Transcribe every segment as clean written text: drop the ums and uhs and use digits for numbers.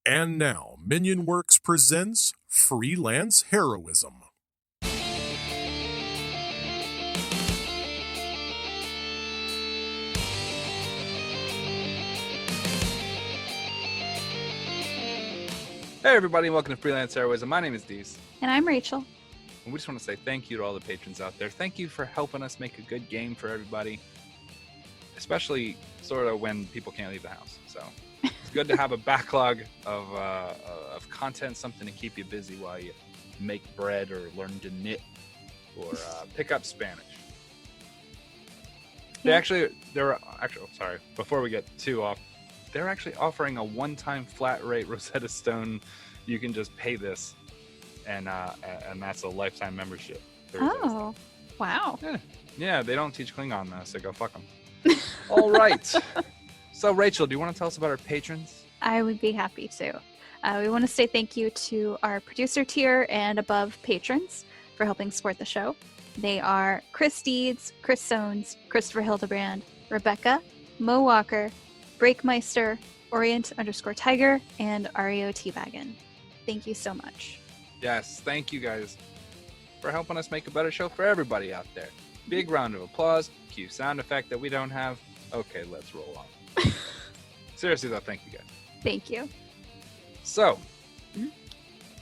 And now, Minion Works presents Freelance Heroism. Hey everybody, and welcome to Freelance Heroism. My name is Dees. And I'm Rachel. And we just want to say thank you to all the patrons out there. Thank you for helping us make a good game for everybody. Especially sort of when people can't leave the house. So it's good to have a backlog of content, something to keep you busy while you make bread or learn to knit or pick up Spanish. Before we get too off, they're actually offering a one-time flat rate Rosetta Stone. You can just pay this, and that's a lifetime membership. Oh, wow. Yeah, they don't teach Klingon though, so go fuck them. All right. So, Rachel, do you want to tell us about our patrons? I would be happy to. We want to say thank you to our producer tier and above patrons for helping support the show. They are Chris Deeds, Chris Sones, Christopher Hildebrand, Rebecca, Mo Walker, Breakmeister, Orient_Tiger, and Ario Teabaggin. Thank you so much. Yes, thank you guys for helping us make a better show for everybody out there. Big round of applause. Cue sound effect that we don't have. Okay, let's roll on. Seriously though, thank you guys. Thank you. So,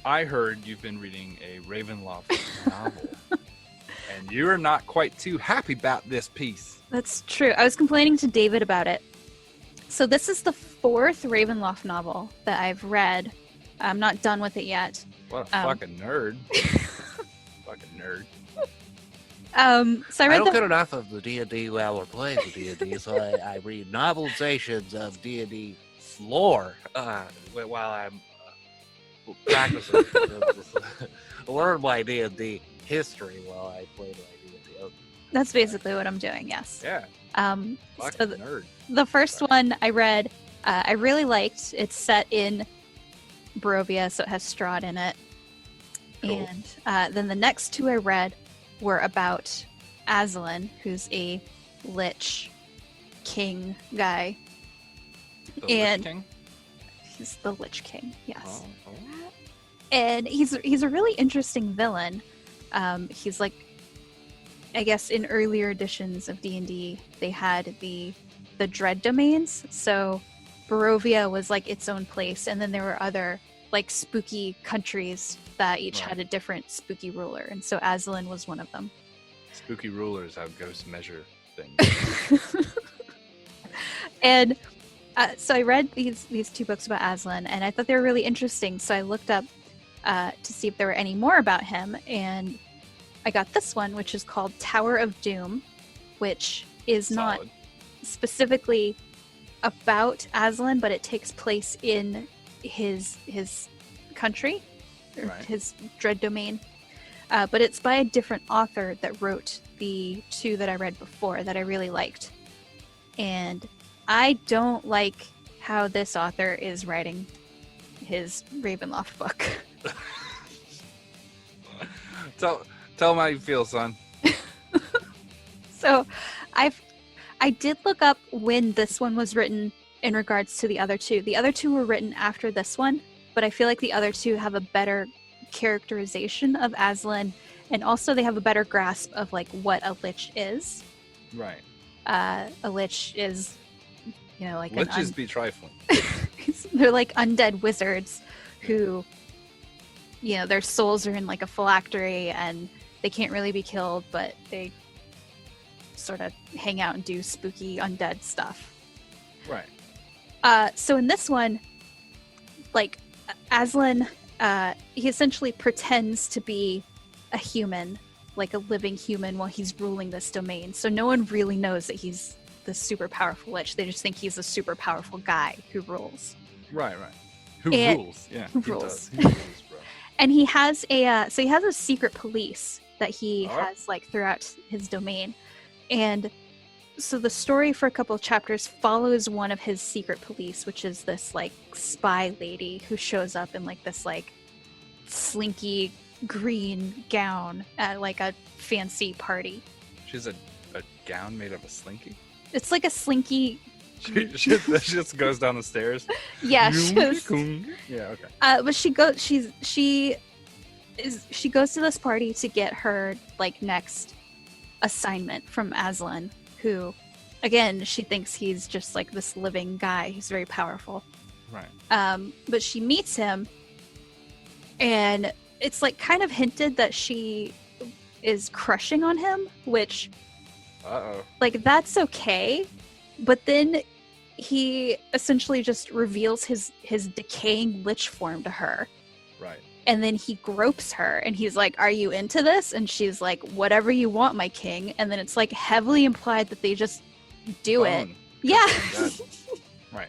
I heard you've been reading a Ravenloft novel, and you're not quite too happy about this piece. That's true. I was complaining to David about it. So this is the fourth Ravenloft novel that I've read. I'm not done with it yet. What a fucking nerd. Fucking nerd. So I read don't get enough of the D&D while we're playing the D&D, so I read novelizations of D&D lore while I'm practicing. Learn my D&D history while I play my D&D. That's basically what I'm doing, yes. Yeah. So nerd. The first one I read, I really liked. It's set in Barovia, so it has Strahd in it. Cool. And then the next two I read were about Aslan, who's a Lich King guy. The Lich King? He's the Lich King, yes. Oh. And he's a really interesting villain. He's like, I guess in earlier editions of D&D, they had the dread domains. So Barovia was like its own place, and then there were other like spooky countries that each had a different spooky ruler, and so Aslan was one of them. Spooky rulers have ghost measure things. And so I read these two books about Aslan, and I thought they were really interesting. So I looked up to see if there were any more about him, and I got this one, which is called Tower of Doom, which is not specifically about Aslan, but it takes place in his country, or his dread domain. But it's by a different author that wrote the two that I read before that I really liked. And I don't like how this author is writing his Ravenloft book. Tell him how you feel, son. So I did look up when this one was written in regards to the other two. The other two were written after this one, but I feel like the other two have a better characterization of Aslan, and also they have a better grasp of like what a Lich is. Right. A Lich is, like Liches be trifling. They're like undead wizards who, their souls are in like a phylactery and they can't really be killed, but they sort of hang out and do spooky undead stuff. Right. So in this one, like Aslan, he essentially pretends to be a human, like a living human, while he's ruling this domain. So no one really knows that he's the super powerful Lich. They just think he's a super powerful guy who rules. Right. Who rules? Yeah. Who rules? He rules, bro. And he has a secret police that he has like throughout his domain. And so the story for a couple of chapters follows one of his secret police, which is this like spy lady who shows up in like this like slinky green gown at like a fancy party. She's a gown made of a slinky? It's like a slinky She just goes down the stairs. Yeah, Yeah, okay. but she goes to this party to get her like next assignment from Aslan, who again she thinks he's just like this living guy. He's very powerful. Right. But she meets him, and it's like kind of hinted that she is crushing on him, which like that's okay. But then he essentially just reveals his decaying lich form to her. Right. And then he gropes her and he's like, "Are you into this?" And she's like, "Whatever you want, my king." And then it's like heavily implied that they just do it. Bone. Yeah. Right.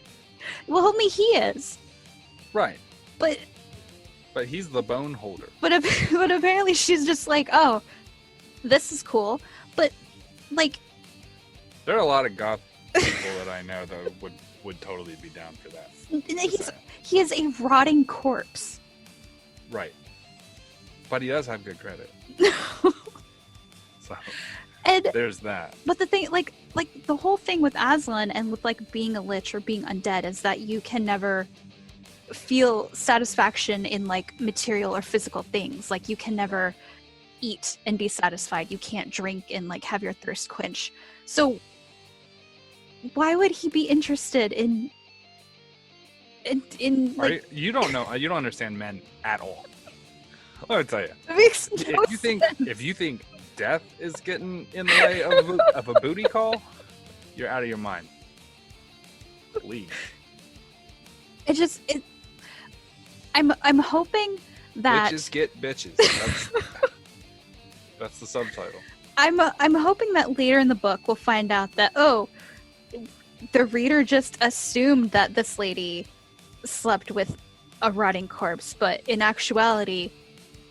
Well, homie, he is. Right. But he's the bone holder. but apparently she's just like, "Oh, this is cool." But like, There are a lot of goth people that I know that would totally be down for that. he is a rotting corpse. Right. But he does have good credit. So And there's that. but the thing, like the whole thing with Aslan and with like being a lich or being undead is that you can never feel satisfaction in like material or physical things. Like you can never eat and be satisfied. You can't drink and like have your thirst quench. So why would he be interested in like, You don't know. You don't understand men at all. Let me tell you. it makes no If you think death is getting in the way of a booty call, you're out of your mind. Please. I'm hoping that Bitches get bitches. That's the subtitle. I'm hoping that later in the book we'll find out that the reader just assumed that this lady slept with a rotting corpse, but in actuality,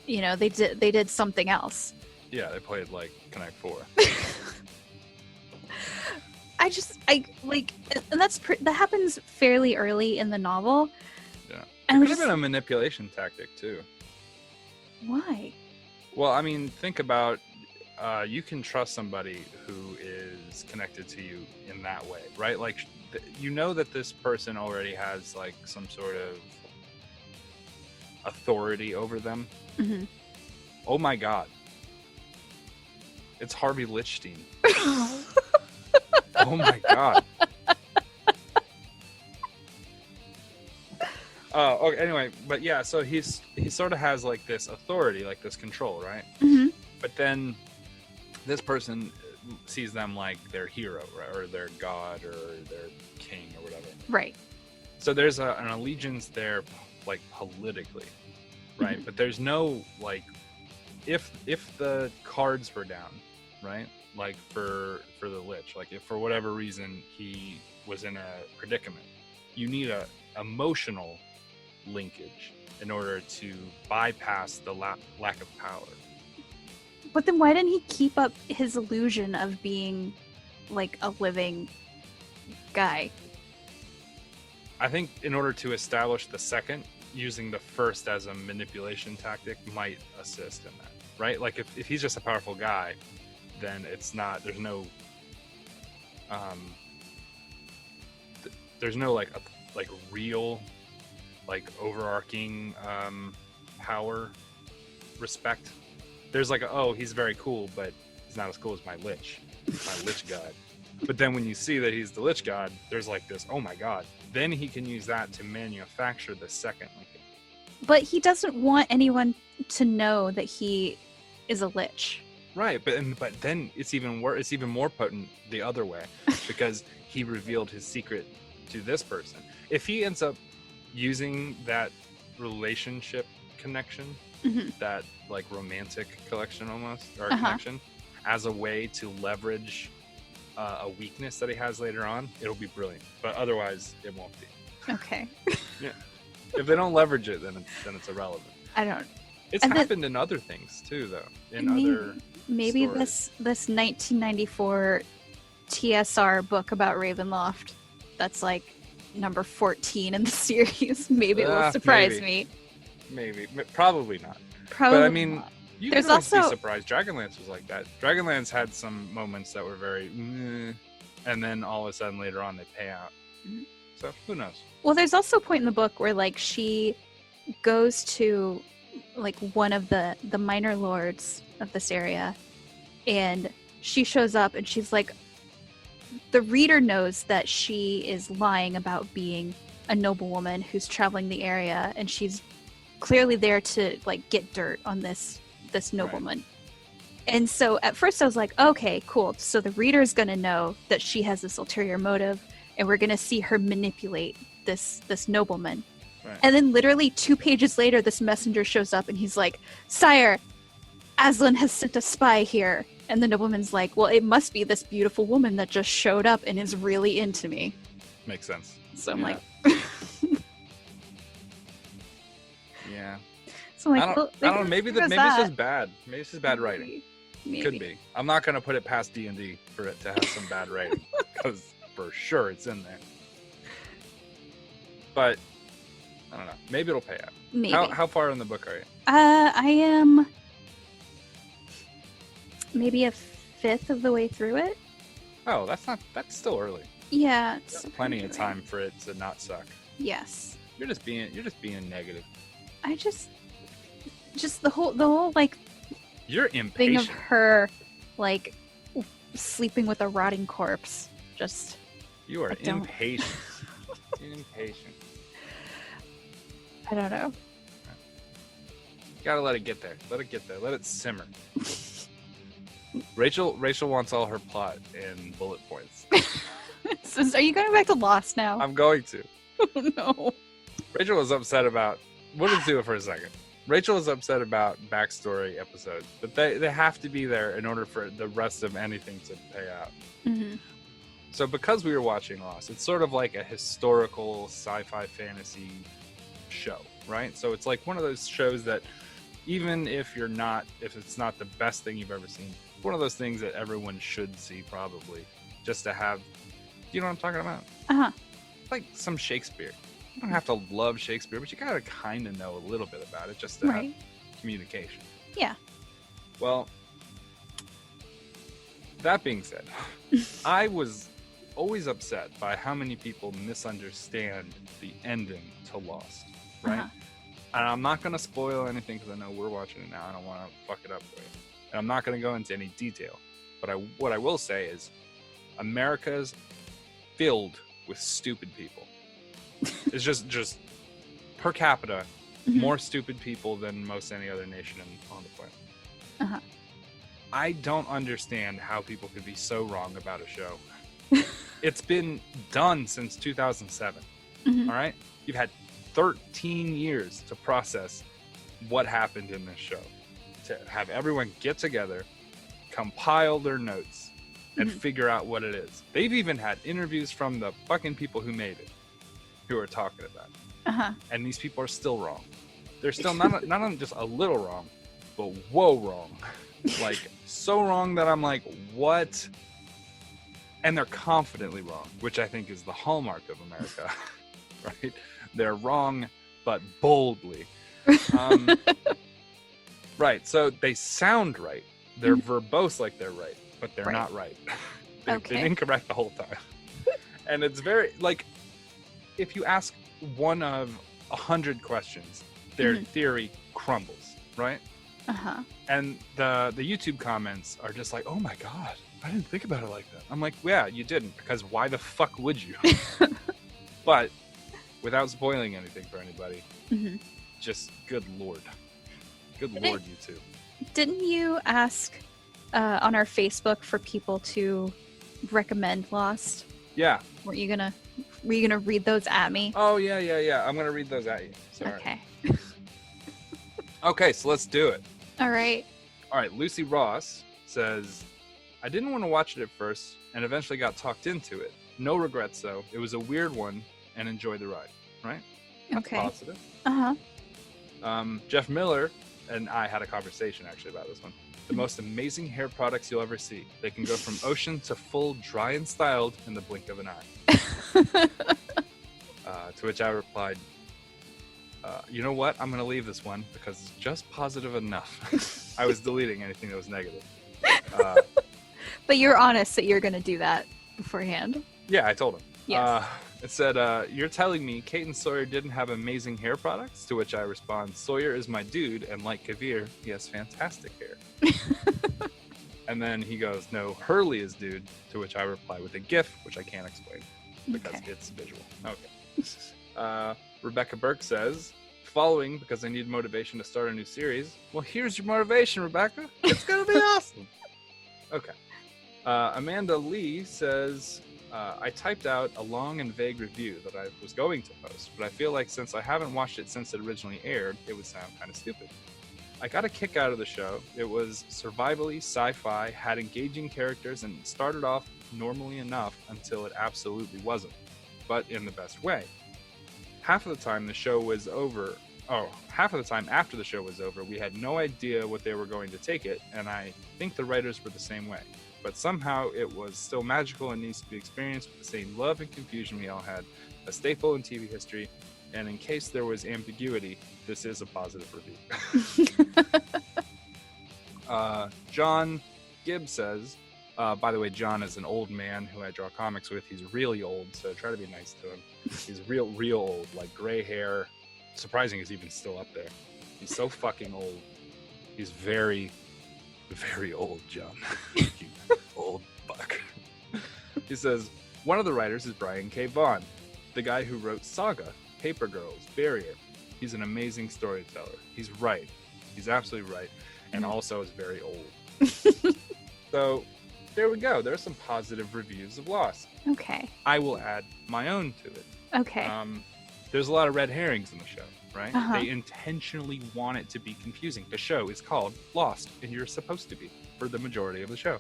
you know, they did something else. Yeah, they played like Connect 4. And that happens fairly early in the novel. Yeah. And It could have been a manipulation tactic too. why? Well, I mean, think about you can trust somebody who is connected to you in that way, right? Like, you know that this person already has like some sort of authority over them. Mm-hmm. Oh my God. It's Harvey Lichstein. Oh my God. Okay, anyway, but yeah, so he sort of has like this authority, like this control, right? Mm-hmm. But then this person sees them like their hero, right? Or their god or their king or whatever. Right. So there's an allegiance there, like politically, right? Mhm. But there's no like, if the cards were down, right? Like for the Lich, like if for whatever reason he was in a predicament, you need a emotional linkage in order to bypass the lack of power. But then why didn't he keep up his illusion of being like a living guy? I think in order to establish the second, using the first as a manipulation tactic might assist in that, right? Like if he's just a powerful guy, then there's no like real like overarching power respect. There's like he's very cool, but he's not as cool as my Lich God. But then when you see that he's the Lich God, there's like this, oh my God. Then he can use that to manufacture the second linkage. But he doesn't want anyone to know that he is a Lich. Right, but then it's even worse. It's even more potent the other way, because he revealed his secret to this person. If he ends up using that relationship connection, Mm-hmm. that like romantic connection almost, or Uh-huh. connection, as a way to leverage a weakness that he has later on, it'll be brilliant. But otherwise, it won't be. Okay. If they don't leverage it, then it's irrelevant. I don't. It's And then- happened in other things too, though. In other Maybe stories. this 1994 TSR book about Ravenloft, that's like number 14 in the series. Maybe it will surprise me. Maybe, probably not. Probably. But I mean, not. you There's can always be also- surprised. Dragonlance was like that. Dragonlance had some moments that were very. Meh. and then all of a sudden later on they pay out. Mhm. So who knows? Well, there's also a point in the book where like she goes to like one of the minor lords of this area, and she shows up and she's like, the reader knows that she is lying about being a noblewoman who's traveling the area, and she's clearly there to like get dirt on this nobleman. And so at first I was like, okay, cool. So the reader's going to know that she has this ulterior motive, and we're going to see her manipulate this nobleman. Right. And then literally 2 pages later, this messenger shows up and he's like, Sire, Aslan has sent a spy here. And the nobleman's like, well, it must be this beautiful woman that just showed up and is really into me. Makes sense. So I'm Yeah. like, Yeah. so I'm I like, don't, well, I don't know. Maybe there's maybe it's that. just bad. Maybe it's just bad writing. Maybe. Could be. I'm not gonna put it past D&D for it to have some bad writing, because for sure it's in there. But I don't know. Maybe it'll pay out. Maybe. How far in the book are you? I am maybe a fifth of the way through it. Oh, that's still early. Yeah. There's it's plenty of pretty time for it to not suck. Yes. You're just being negative. I just the whole like You're thing impatient. of her like sleeping with a rotting corpse. Just You are I don't- impatient. Impatient. I don't know. Gotta let it get there. Let it get there. Let it simmer. Rachel wants all her plot in bullet points. So, are you going back to Lost now? I'm going to. No. Rachel was upset about. We'll just do it for a second. Rachel was upset about backstory episodes, but they have to be there in order for the rest of anything to pay out. Mm-hmm. So because we were watching Lost, it's sort of like a historical sci-fi fantasy show, right? So it's like one of those shows that even if it's not the best thing you've ever seen, it's one of those things that everyone should see probably, just to have, you know what I'm talking about? Uh-huh. Like some Shakespeare. You don't have to love Shakespeare, but you gotta kind of know a little bit about it just to Right. have communication. Yeah. Well, that being said, I was always upset by how many people misunderstand the ending to Lost, right? Uh-huh. And I'm not going to spoil anything because I know we're watching it now. I don't want to fuck it up for you. And I'm not going to go into any detail. But what I will say is America's filled with stupid people. It's just per capita, Mhm. more stupid people than most any other nation on the planet. Uh-huh. I don't understand how people could be so wrong about a show. It's been done since 2007. Mhm. All right? You've had 13 years to process what happened in this show, to have everyone get together, compile their notes, and Mhm. figure out what it is. They've even had interviews from the fucking people who made it, who are talking about it. Uh-huh. And these people are still wrong. They're still not only just a little wrong, but whoa wrong. Like, so wrong that I'm like, what? And they're confidently wrong, which I think is the hallmark of America, right? They're wrong, but boldly. Right, so they sound right. They're verbose like they're right, but they're Right. not right. They've Okay. been incorrect the whole time. And it's very, like, if you ask one of 100 questions, their Mhm. theory crumbles, right? Uh-huh. And the YouTube comments are just like, oh my God, I didn't think about it like that. I'm like, yeah, you didn't, because why the fuck would you? But without spoiling anything for anybody, Mhm. just good Lord. Good Did Lord, YouTube. Didn't you ask on our Facebook for people to recommend Lost? Yeah. Were you gonna read those at me? Oh, yeah. I'm going to read those at you. Sorry. Okay. Okay, so let's do it. All right. All right, Lucy Ross says, I didn't want to watch it at first and eventually got talked into it. No regrets, though. It was a weird one and enjoyed the ride, right? That's Okay. positive. Uh-huh. Jeff Miller and I had a conversation actually about this one. The most amazing hair products you'll ever see. They can go from ocean to full dry and styled in the blink of an eye. To which I replied, you know what? I'm going to leave this one because it's just positive enough. I was deleting anything that was negative. But you're honest that you're gonna do that. beforehand. Yeah, I told him. Yes. It said, you're telling me Kate and Sawyer didn't have amazing hair products? To which I respond, Sawyer is my dude, and like Kavir, he has fantastic hair. And then he goes, no, Hurley is dude. To which I reply with a GIF, which I can't explain because Okay. it's visual. Okay. Rebecca Burke says, following because I need motivation to start a new series. Well, here's your motivation, Rebecca. It's going to be awesome. Okay. Amanda Lee says, I typed out a long and vague review that I was going to post, but I feel like since I haven't watched it since it originally aired, it would sound kind of stupid. I got a kick out of the show. It was survivally sci-fi, had engaging characters, and started off normally enough until it absolutely wasn't, but in the best way. Half of the time after the show was over, we had no idea what they were going to take it, and I think the writers were the same way. But somehow it was still magical and needs to be experienced with the same love and confusion we all had, a staple in TV history, and in case there was ambiguity, this is a positive review. John Gibb says, by the way, John is an old man who I draw comics with. He's really old, so try to be nice to him. He's real old, like gray hair. Surprising he's even still up there. He's so fucking old. He's very, very old, John. You old fuck. He says, one of the writers is Brian K. Vaughan, the guy who wrote Saga, Paper Girls, Barrier. He's an amazing storyteller. He's right. He's absolutely right. And also is very old. So there we go. There's some positive reviews of Lost. Okay. I will add my own to it. Okay. There's a lot of red herrings in the show, right? Uh-huh. They intentionally want it to be confusing. The show is called Lost, and you're supposed to be for the majority of the show.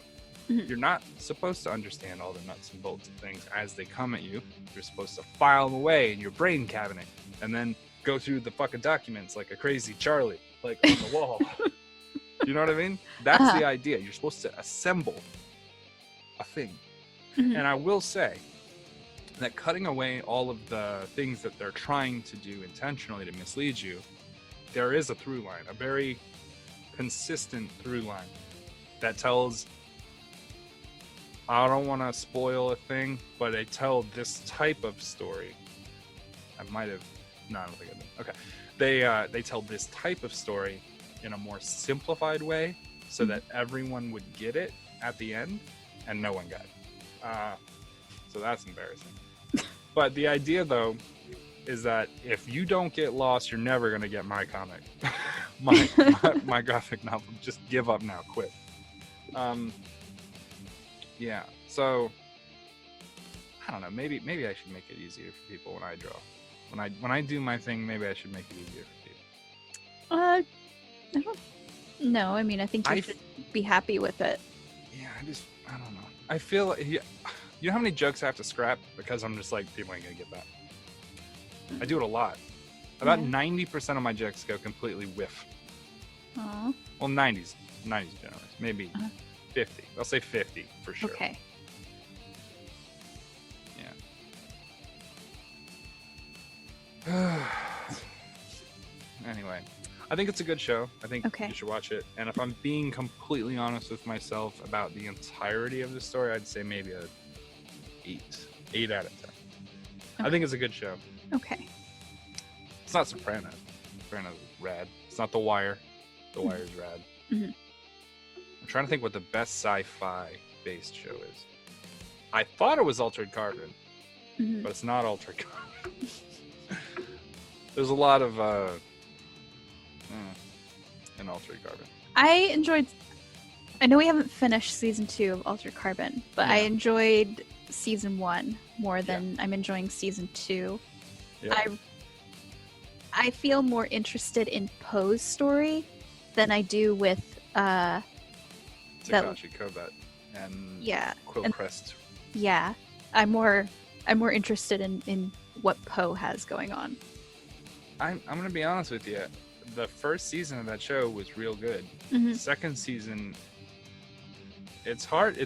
Mhm. You're not supposed to understand all the nuts and bolts of things as they come at you. You're supposed to file them away in your brain cabinet and then go through the fucking documents like a crazy Charlie, like on the wall. You know what I mean? That's Uh-huh. the idea. You're supposed to assemble a thing. Mhm. And I will say that cutting away all of the things that they're trying to do intentionally to mislead you, there is a through line, a very consistent through line that tells, I don't want to spoil a thing, but they tell this type of story. I might have, no, I don't think I did. Okay. They tell this type of story in a more simplified way so that everyone would get it at the end and no one got it. So that's embarrassing. But the idea, though, is that if you don't get lost, you're never going to get my comic. my graphic novel. Just give up now. Quit. Yeah. So, I don't know. Maybe I should make it easier for people when I draw. When I do my thing, maybe I should make it easier for people. I don't know. I mean, I think you should be happy with it. Yeah, I don't know. I feel like, you know how many jokes I have to scrap because I'm just like, people ain't gonna get that. I do it a lot. About 90% of my jokes go completely whiff. Aw. Well, 90's generous. Maybe 50. I'll say 50 for sure. Okay. Yeah. Anyway, I think it's a good show. I think Okay. you should watch it. And if I'm being completely honest with myself about the entirety of the story, I'd say maybe a 8 out of 10. I think it's a good show. Okay. It's not Sopranos. Sopranos is rad. It's not The Wire. The Wire is rad. Mhm. I'm trying to think what the best sci-fi based show is. I thought it was Altered Carbon, Mhm. but it's not Altered Carbon. There's a lot of in Altered Carbon. I know we haven't finished season 2 of Altered Carbon, but I Yeah. enjoyed season 1 more than I'm enjoying season 2. Yeah. I feel more interested in Poe's story than I do with Takashi Kobat and yeah. Quillcrest. Yeah. I'm more interested in what Poe has going on. I'm gonna be honest with you. The first season of that show was real good. Mhm. Second season, it's hard.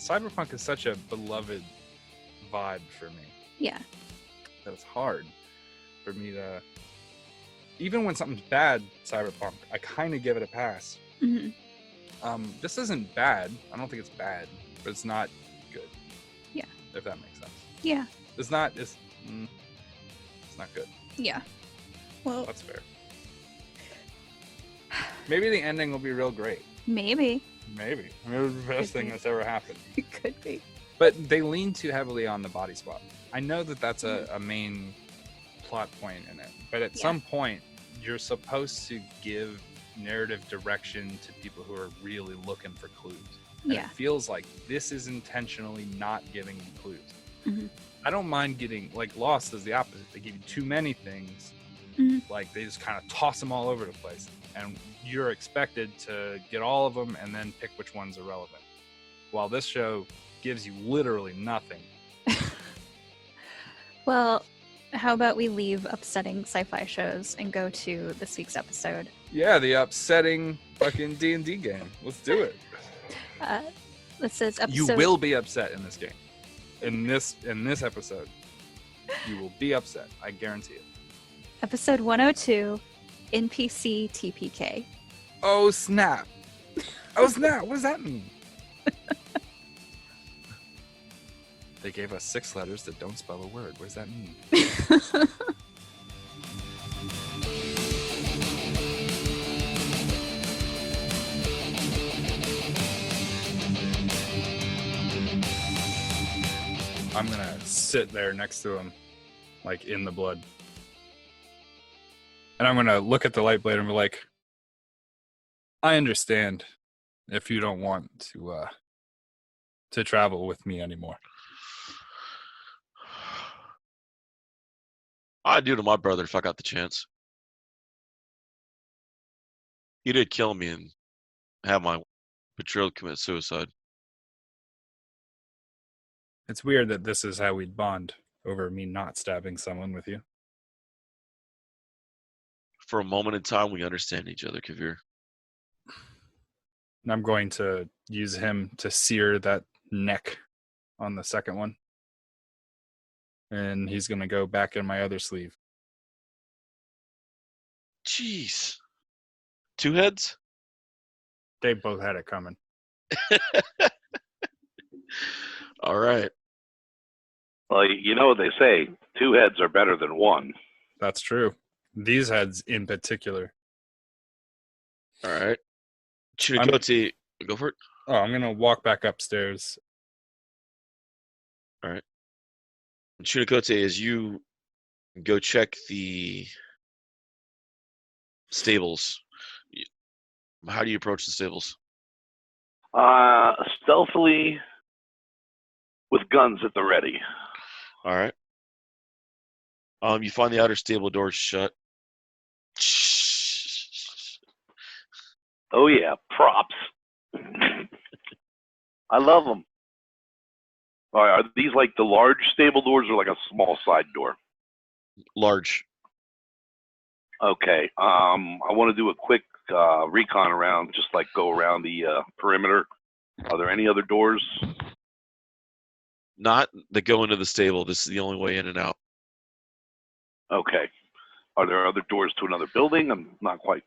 Cyberpunk is such a beloved vibe for me Yeah. that it's hard for me to. Even when something's bad, Cyberpunk, I kind of give it a pass. Mhm. This isn't bad. I don't think it's bad, but it's not good. Yeah. if that makes sense. Yeah. It's not good. Yeah. Well, That's fair. Maybe the ending will be real great. maybe. Maybe. Maybe it's the best thing that's ever happened. It could be. But they lean too heavily on the body swap. I know that that's a main plot point in it, but at some point, you're supposed to give narrative direction to people who are really looking for clues. And Yeah. it feels like this is intentionally not giving you clues. Mm-hmm. I don't mind getting, like, Lost is the opposite. They give you too many things. Mm-hmm. Like, they just kind of toss them all over the place. And you're expected to get all of them and then pick which ones are relevant. While this show gives you literally nothing. Well, how about we leave upsetting sci-fi shows and go to this week's episode? Yeah, the upsetting fucking D&D game. Let's do it. This is episode... You will be upset in this game. In this episode. You will be upset. I guarantee it. Episode 102, NPCTPK. Oh, snap. Oh, snap. What does that mean? They gave us 6 letters that don't spell a word. What does that mean? I'm going to sit there next to him, like in the blood. And I'm going to look at the light blade and be like, I understand if you don't want to travel with me anymore. I'd do to my brother if I got the chance. He did kill me and have my betrothed commit suicide. It's weird that this is how we'd bond, over me not stabbing someone with you. For a moment in time, we understand each other, Kavir. And I'm going to use him to sear that neck on the second one. And he's going to go back in my other sleeve. Jeez. 2 heads? They both had it coming. All right. Well, you know what they say, 2 heads are better than 1. That's true. These heads in particular. All right. Chunikote, go for it. Oh, I'm going to walk back upstairs. All right. Chunikote, as you go check the stables, how do you approach the stables? Stealthily with guns at the ready. All right. You find the outer stable door shut. Oh yeah, props. I love them. All right, are these like the large stable doors or like a small side door? Large. Okay. I want to do a quick recon around, just like go around the perimeter. Are there any other doors? Not that go into the stable. This is the only way in and out. Okay. Are there other doors to another building? I'm not quite.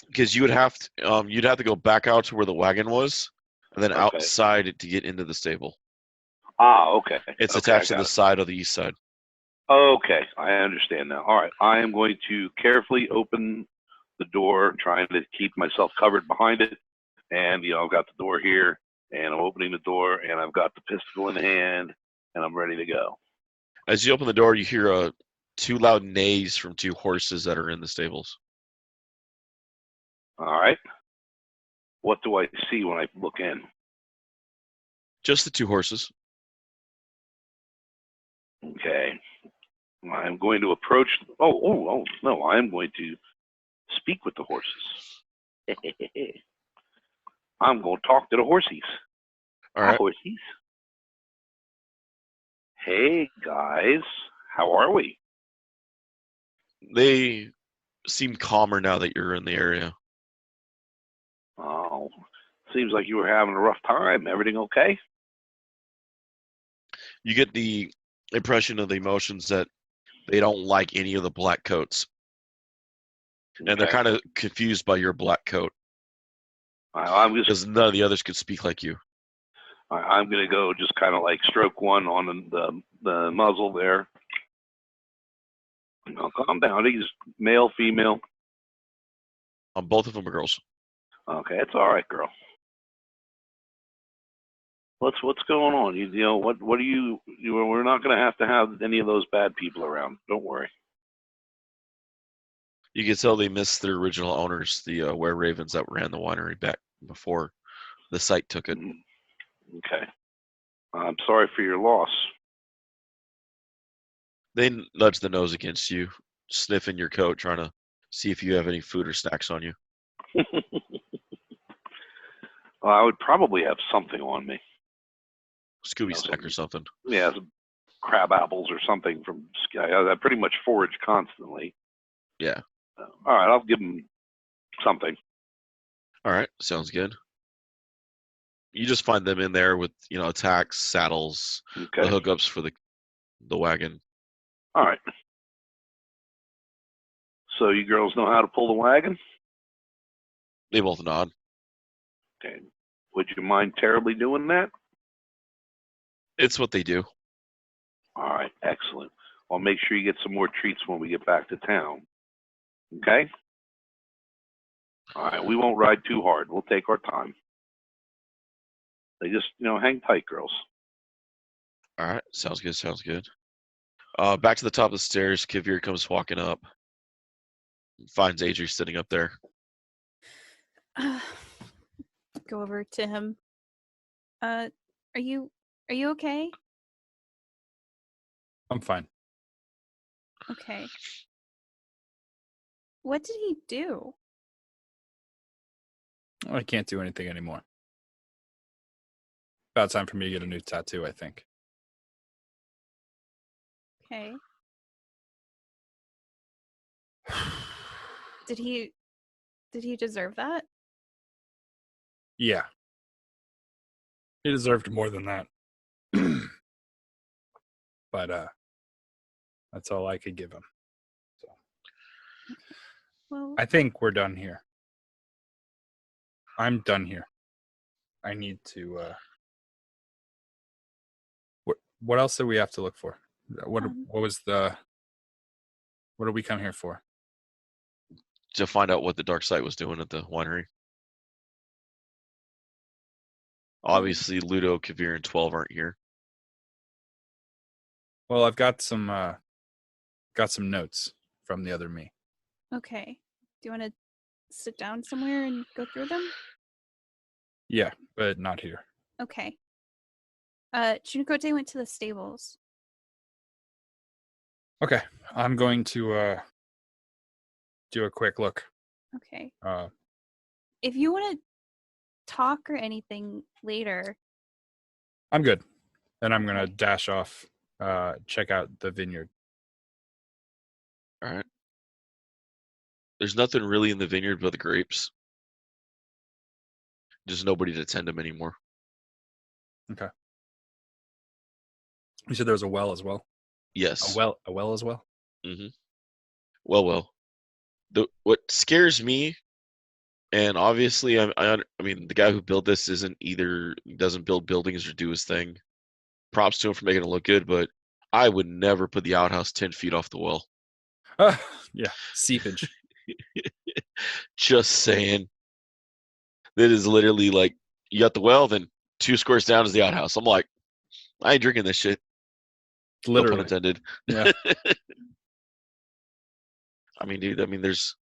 Because you would have to, you'd have to go back out to where the wagon was, and then Okay. outside to get into the stable. Ah, okay. It's Okay, attached I to got the side of the east side. Okay, I understand now. All right, I am going to carefully open the door, trying to keep myself covered behind it. And, I've got the door here, and I'm opening the door, and I've got the pistol in hand, and I'm ready to go. As you open the door, you hear 2 loud neighs from 2 horses that are in the stables. All right. What do I see when I look in? Just the 2 horses. Okay. I'm going to approach. Oh, no, I'm going to speak with the horses. I'm going to talk to the horsies. All right. Hi, horsies. Hey, guys. How are we? They seem calmer now that you're in the area. Oh, seems like you were having a rough time. Everything okay? You get the impression of the emotions that they don't like any of the black coats. And they're Okay. kind of confused by your black coat. I'm just Because none of the others could speak like you. I'm going to go just kind of like stroke one on the muzzle there. No, calm down. He's male, female. Both of them are girls. Okay, it's all right, girl. What's going on? You know what are you? We're not going to have any of those bad people around. Don't worry. You can tell they miss their original owners, the Were Ravens that ran the winery back before the site took it. Okay. I'm sorry for your loss. They nudge the nose against you, sniffing your coat, trying to see if you have any food or snacks on you. Well, I would probably have something on me. Scooby snack or something. Yeah, some crab apples or something from Sky. I pretty much forage constantly. Yeah. All right, I'll give them something. All right, sounds good. You just find them in there with, attacks, saddles, Okay. the hookups for the wagon. All right. So you girls know how to pull the wagon? They both nod. Okay. Would you mind terribly doing that? It's what they do. All right, excellent. I'll make sure you get some more treats when we get back to town. Okay? All right, we won't ride too hard. We'll take our time. They just, hang tight, girls. All right, sounds good, sounds good. Back to the top of the stairs, Kivir comes walking up. Finds Adri sitting up there. Go over to him. Are you okay? I'm fine. Okay. What did he do? I can't do anything anymore. About time for me to get a new tattoo, I think. Okay. Did he deserve that? Yeah. He deserved more than that. But that's all I could give him. So Well, I think we're done here. I'm done here. I need to what else do we have to look for? What did we come here for? To find out what the dark side was doing at the winery. Obviously, Ludo, Kavir, and 12 aren't here. Well, I've got some notes from the other me. okay. Do you want to sit down somewhere and go through them? Yeah, but not here. Okay. Chunikote went to the stables. Okay, I'm going to do a quick look. Okay. Uh, If you want to talk or anything later. I'm good. Then I'm gonna dash off, check out the vineyard. All right. There's nothing really in the vineyard but the grapes. There's nobody to tend them anymore. Okay. You said there was a well as well. Yes. A well as well. Mm-hmm. Well. What scares me, and obviously, I mean, the guy who built this doesn't build buildings or do his thing. Props to him for making it look good, but I would never put the outhouse 10 feet off the well. Yeah, seepage. Just saying. That is literally like, you got the well, then 2 squares down is the outhouse. I'm like, I ain't drinking this shit. Literally. No pun intended. Yeah. I mean, dude, there's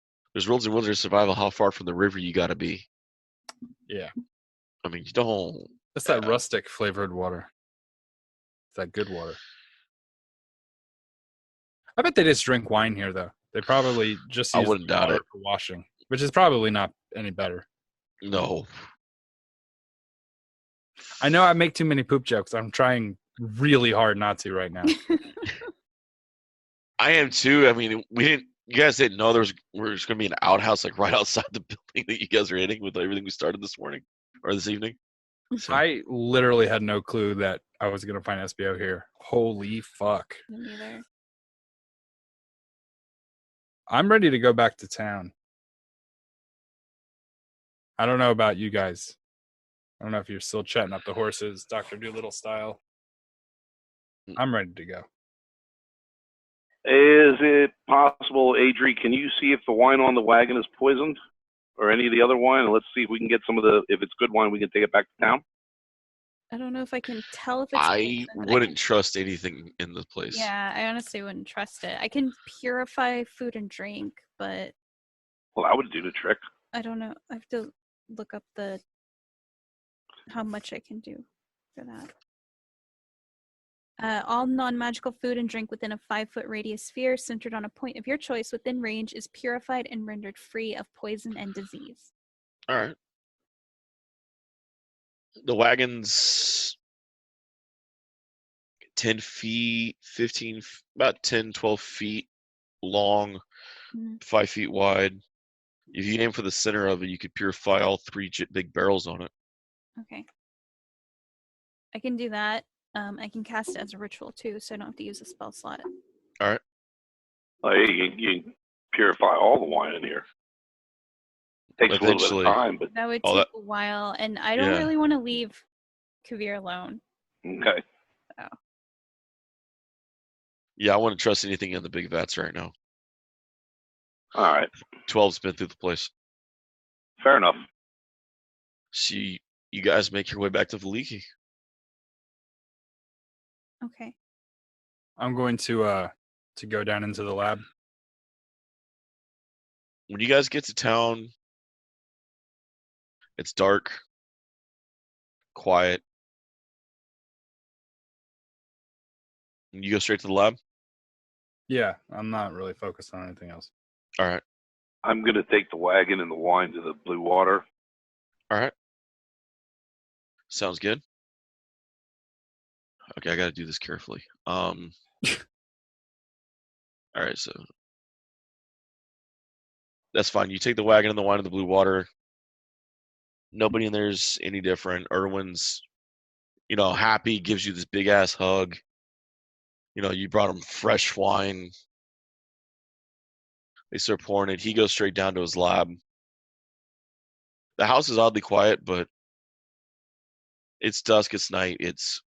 rules in wilderness survival how far from the river you gotta be. Yeah. I mean, you don't. That's that rustic flavored water. It's that good water. I bet they just drink wine here, though. They probably just I use wouldn't the doubt water it. for washing, which is probably not any better. No. I know I make too many poop jokes. I'm trying really hard not to right now. I am too. I mean, you guys didn't know there's going to be an outhouse like right outside the building that you guys are hitting with everything we started this morning or this evening. So, I literally had no clue that I was going to find SBO here. Holy fuck. Me neither. I'm ready to go back to town. I don't know about you guys. I don't know if you're still chatting up the horses, Dr. Doolittle style. I'm ready to go. Is it possible, Adri, can you see if the wine on the wagon is poisoned or any of the other wine? And let's see if we can get some of if it's good wine, we can take it back to town. I don't know if I can tell if it's I poisoned. wouldn't trust anything in the place. Yeah, I honestly wouldn't trust it. I can purify food and drink, but Well, that would do the trick. I don't know. I have to look up how much I can do for that. All non-magical food and drink within a 5-foot radius sphere centered on a point of your choice within range is purified and rendered free of poison and disease. All right. The wagon's 10 feet, 15, about 10, 12 feet long, 5 feet wide. If you aim for the center of it, you could purify all 3 big barrels on it. Okay. I can do that. I can cast it as a ritual too, so I don't have to use a spell slot. All right. You can purify all the wine in here. Takes a little bit of time, but that would take a while, and I don't really want to leave Kavir alone. Okay. So. Yeah, I wouldn't trust anything in the big vats right now. All right. 12's been through the place. Fair enough. So you guys make your way back to Vallaki. Okay. I'm going to go down into the lab. When you guys get to town, it's dark, quiet. And you go straight to the lab? Yeah, I'm not really focused on anything else. All right. I'm going to take the wagon and the wine to the blue water. All right. Sounds good. Okay, I got to do this carefully. All right, so that's fine. You take the wagon and the wine to the blue water. Nobody in there's any different. Erwin's, happy, gives you this big ass hug. You brought him fresh wine. They start pouring it. He goes straight down to his lab. The house is oddly quiet, but it's dusk, it's night. It's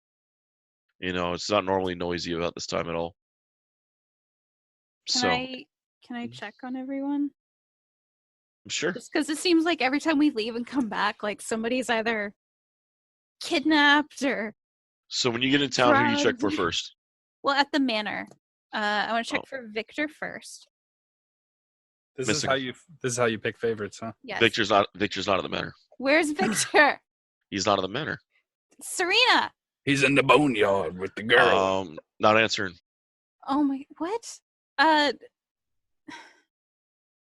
not normally noisy about this time at all. Can I check on everyone? Sure. Just because it seems like every time we leave and come back, like somebody's either kidnapped or. So when you get in town, who do you check for first? Well, at the manor. I want to check for Victor first. This is how you pick favorites, huh? Yes. Victor's not at the manor. Where's Victor? He's not at the manor. Serena. He's in the boneyard with the girl. Not answering. Oh my, what?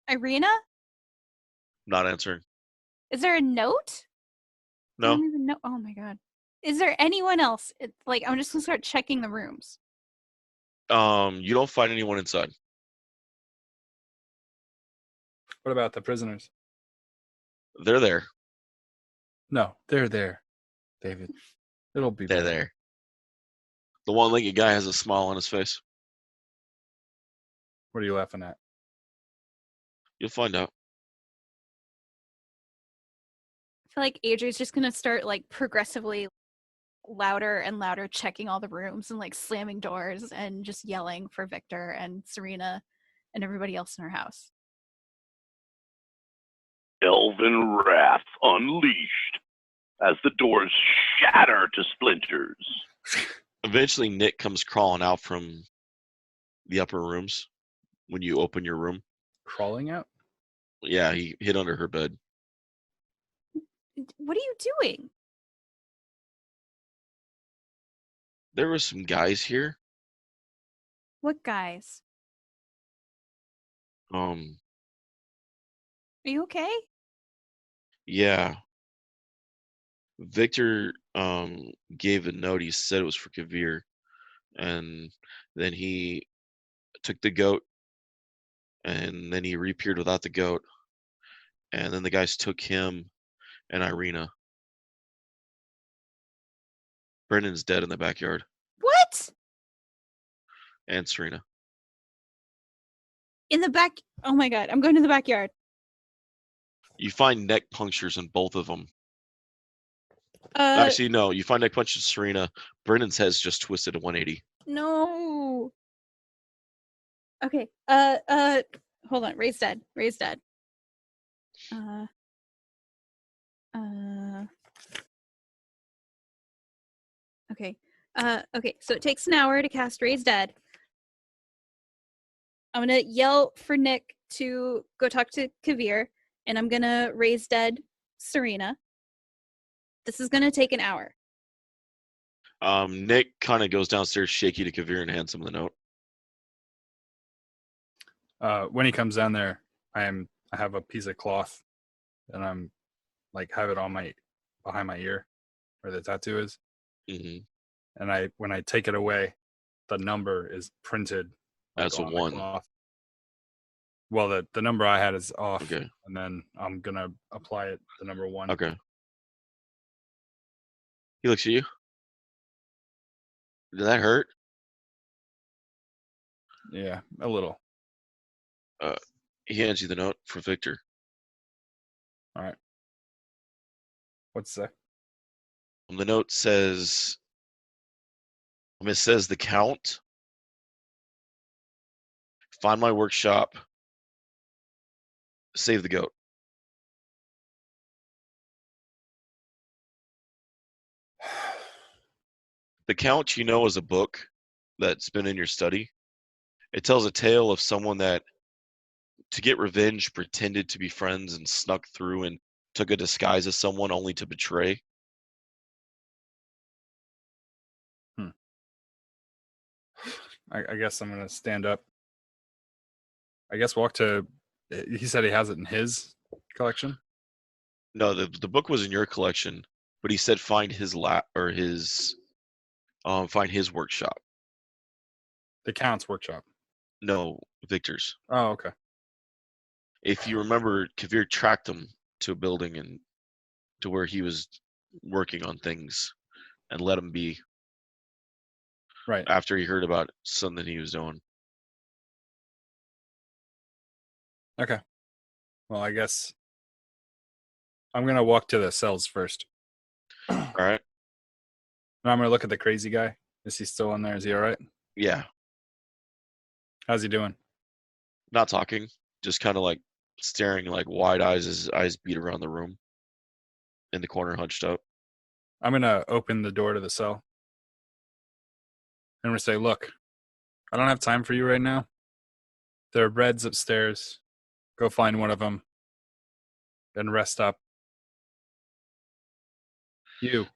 Irina? Not answering. Is there a note? No. I don't even know. Oh my god. Is there anyone else? I'm just gonna start checking the rooms. You don't find anyone inside. What about the prisoners? They're there. No, they're there, David. It'll be They're there. The one-legged guy has a smile on his face. What are you laughing at? You'll find out. I feel like Adri's just gonna start progressively louder and louder checking all the rooms and slamming doors and just yelling for Victor and Serena and everybody else in her house. Elven wrath unleashed as the doors shatter to splinters. Eventually, Nick comes crawling out from the upper rooms when you open your room. Crawling out? Yeah, he hid under her bed. What are you doing? There were some guys here. What guys? Are you okay? Yeah. Victor gave a note. He said it was for Kavir, and then he took the goat, and then he reappeared without the goat, and then the guys took him and Irina. Brendan's dead in the backyard. What? And Serena. In the back? Oh my god! I'm going to the backyard. You find neck punctures in both of them. Actually, no. You find Nick punches Serena. Brennan's head's just twisted to 180. No. Okay. Hold on. Ray's dead. Ray's dead. Okay. Okay. So it takes an hour to cast Ray's dead. I'm gonna yell for Nick to go talk to Kavir, and I'm gonna raise dead Serena. This is gonna take an hour. Nick kind of goes downstairs shaky to Kavir and hands him the note. When he comes down there, I have a piece of cloth, and I'm like have it on behind my ear, where the tattoo is. Mm-hmm. And when I take it away, the number is printed That's a on the 1. cloth. Well, the number I had is off, Okay. and then I'm gonna apply it the number 1. Okay. He looks at you. Did that hurt? Yeah, a little. He hands you the note for Victor. All right. What's that? The note says, it says the Count. Find my workshop. Save the goat. The Count, you know, is a book that's been in your study. It tells a tale of someone that, to get revenge, pretended to be friends and snuck through and took a disguise as someone only to betray. I guess I'm gonna stand up. I guess walk to. He said he has it in his collection. No, the book was in your collection, but he said find his find his workshop. The Count's workshop. No, Victor's. Oh, okay. If you remember, Kavir tracked him to a building and to where he was working on things and let him be. Right. After he heard about something he was doing. Okay. Well, I guess I'm gonna walk to the cells first. All right. And I'm gonna look at the crazy guy. Is he still in there? Is he all right? Yeah. How's he doing? Not talking, just kind of like staring like wide eyes, his eyes beat around the room. In the corner, hunched up. I'm gonna open the door to the cell. And I'm gonna say, look, I don't have time for you right now. There are beds upstairs. Go find one of them. Then rest up. You.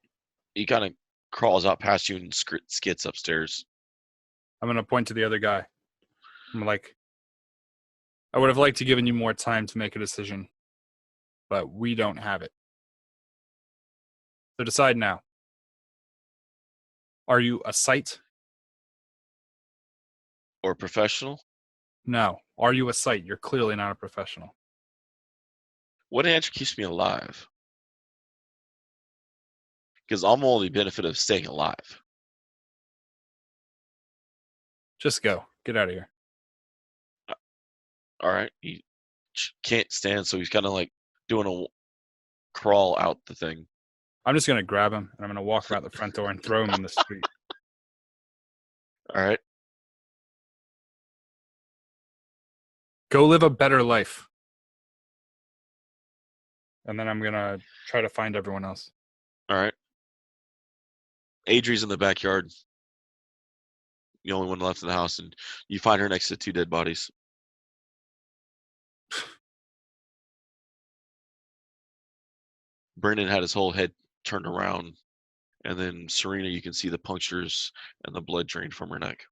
He kind of crawls out past you and skits upstairs. I'm gonna point to the other guy. I'm like, I would have liked to given you more time to make a decision, but we don't have it. So decide now. Are you a sight? Or professional? No. Are you a sight? You're clearly not a professional. What answer keeps me alive? Because I'm only benefit of staying alive. Just go. Get out of here. All right. He can't stand, so he's kind of like doing a crawl out the thing. I'm just gonna grab him and I'm gonna walk him out the front door and throw him in the street. All right. Go live a better life. And then I'm gonna try to find everyone else. All right. Adri's in the backyard. The only one left in the house, and you find her next to 2 dead bodies. Brendan had his whole head turned around, and then Serena, you can see the punctures and the blood drain from her neck.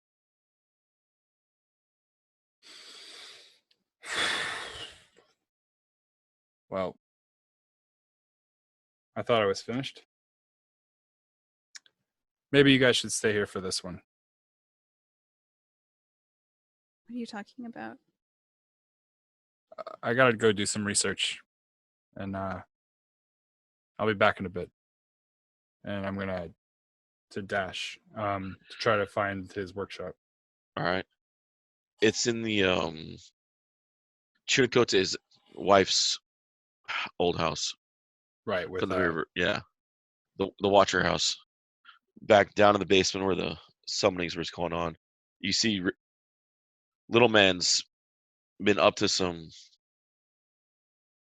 Well, I thought I was finished. Maybe you guys should stay here for this one. What are you talking about? I gotta go do some research, and I'll be back in a bit. And I'm gonna to Dash to try to find his workshop. All right. It's in the Chunikote's wife's old house. Right, with From the river. Yeah. the Watcher House, back down in the basement where the summonings was going on. You see, Little Man's been up to some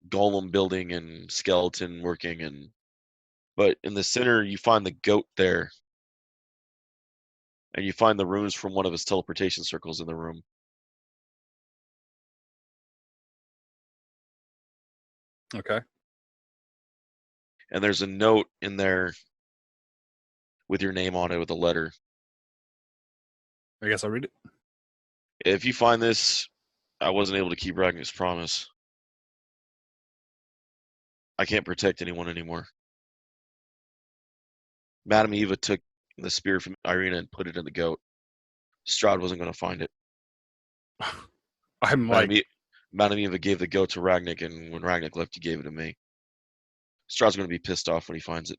golem building and skeleton working, but in the center you find the goat there, and you find the runes from one of his teleportation circles in the room. Okay. And there's a note in there with your name on it with a letter. I guess I'll read it. If you find this, I wasn't able to keep Ragnar's promise. I can't protect anyone anymore. Madame Eva took the spear from Irina and put it in the goat. Strahd wasn't going to find it. I'm like, Madame Eva gave the goat to Ragnik, and when Ragnik left, he gave it to me. Strahd's going to be pissed off when he finds it.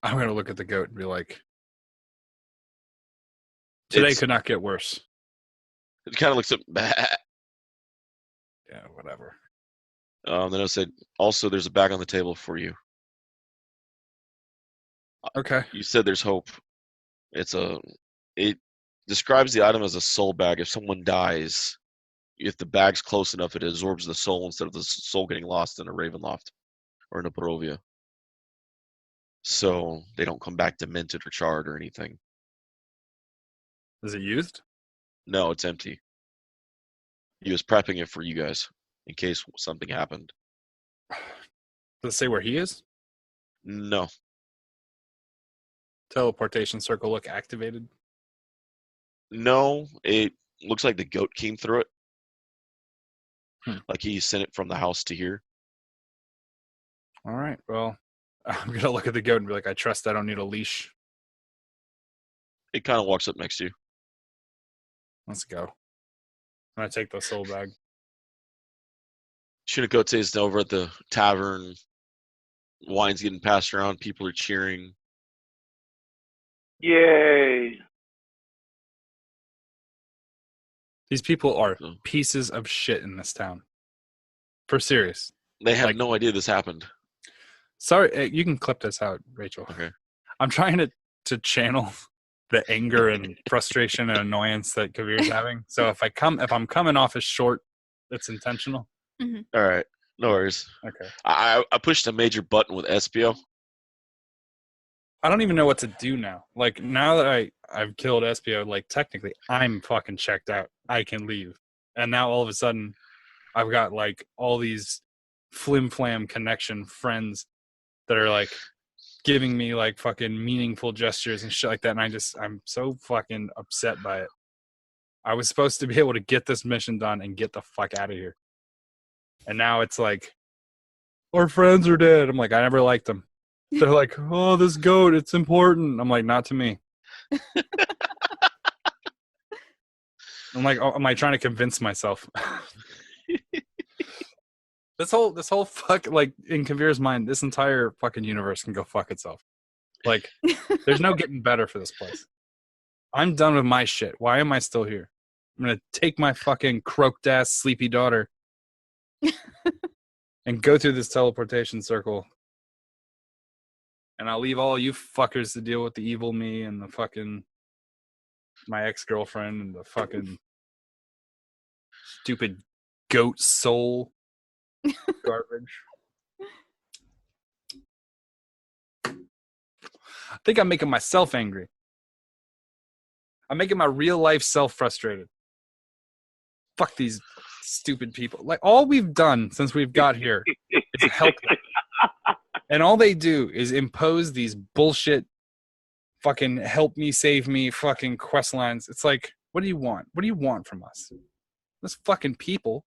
I'm going to look at the goat and be like, today could not get worse. It kind of looks up. Yeah, whatever. Then I said, also, there's a bag on the table for you. Okay. You said there's hope. It describes the item as a soul bag. If someone dies, if the bag's close enough, it absorbs the soul instead of the soul getting lost in a Ravenloft or in a Barovia. So they don't come back demented or charred or anything. Is it used? No, it's empty. He was prepping it for you guys in case something happened. Does it say where he is? No. Teleportation circle look activated. No, it looks like the goat came through it. Like he sent it from the house to here. All right. Well, I'm going to look at the goat and be like, I trust I don't need a leash. It kind of walks up next to you. Let's go. I'm going to take the soul bag. Shinnecote is over at the tavern. Wine's getting passed around. People are cheering. Yay! These people are So, pieces of shit in this town. For serious. they have Like- no idea this happened. Sorry, you can clip this out, Rachel. Okay. I'm trying to channel the anger and frustration and annoyance that Kavir's having. So if I'm coming off as short, it's intentional. All right. No worries. Okay. I pushed a major button with Espio. I don't even know what to do now. Like, now that I've killed Espio, like, technically, I'm fucking checked out. I can leave. And now, all of a sudden, I've got, like, all these flim-flam connection friends that are, like, giving me, like, fucking meaningful gestures and shit like that. And I'm so fucking upset by it. I was supposed to be able to get this mission done and get the fuck out of here. And now it's like, our friends are dead. I'm like, I never liked them. They're like, oh, this goat, it's important. I'm like, not to me. I'm like, oh, am I trying to convince myself? This whole fuck, like, in Kavir's mind, this entire fucking universe can go fuck itself. Like, there's no getting better for this place. I'm done with my shit. Why am I still here? I'm gonna take my fucking croaked ass sleepy daughter and go through this teleportation circle. And I'll leave all you fuckers to deal with the evil me and the fucking my ex-girlfriend and the fucking stupid goat soul garbage. I think I'm making myself angry. I'm making my real life self frustrated. Fuck these stupid people. Like, all we've done since we've got here is help them. And all they do is impose these bullshit fucking help me, save me fucking quest lines. It's like, what do you want? What do you want from us? This fucking people.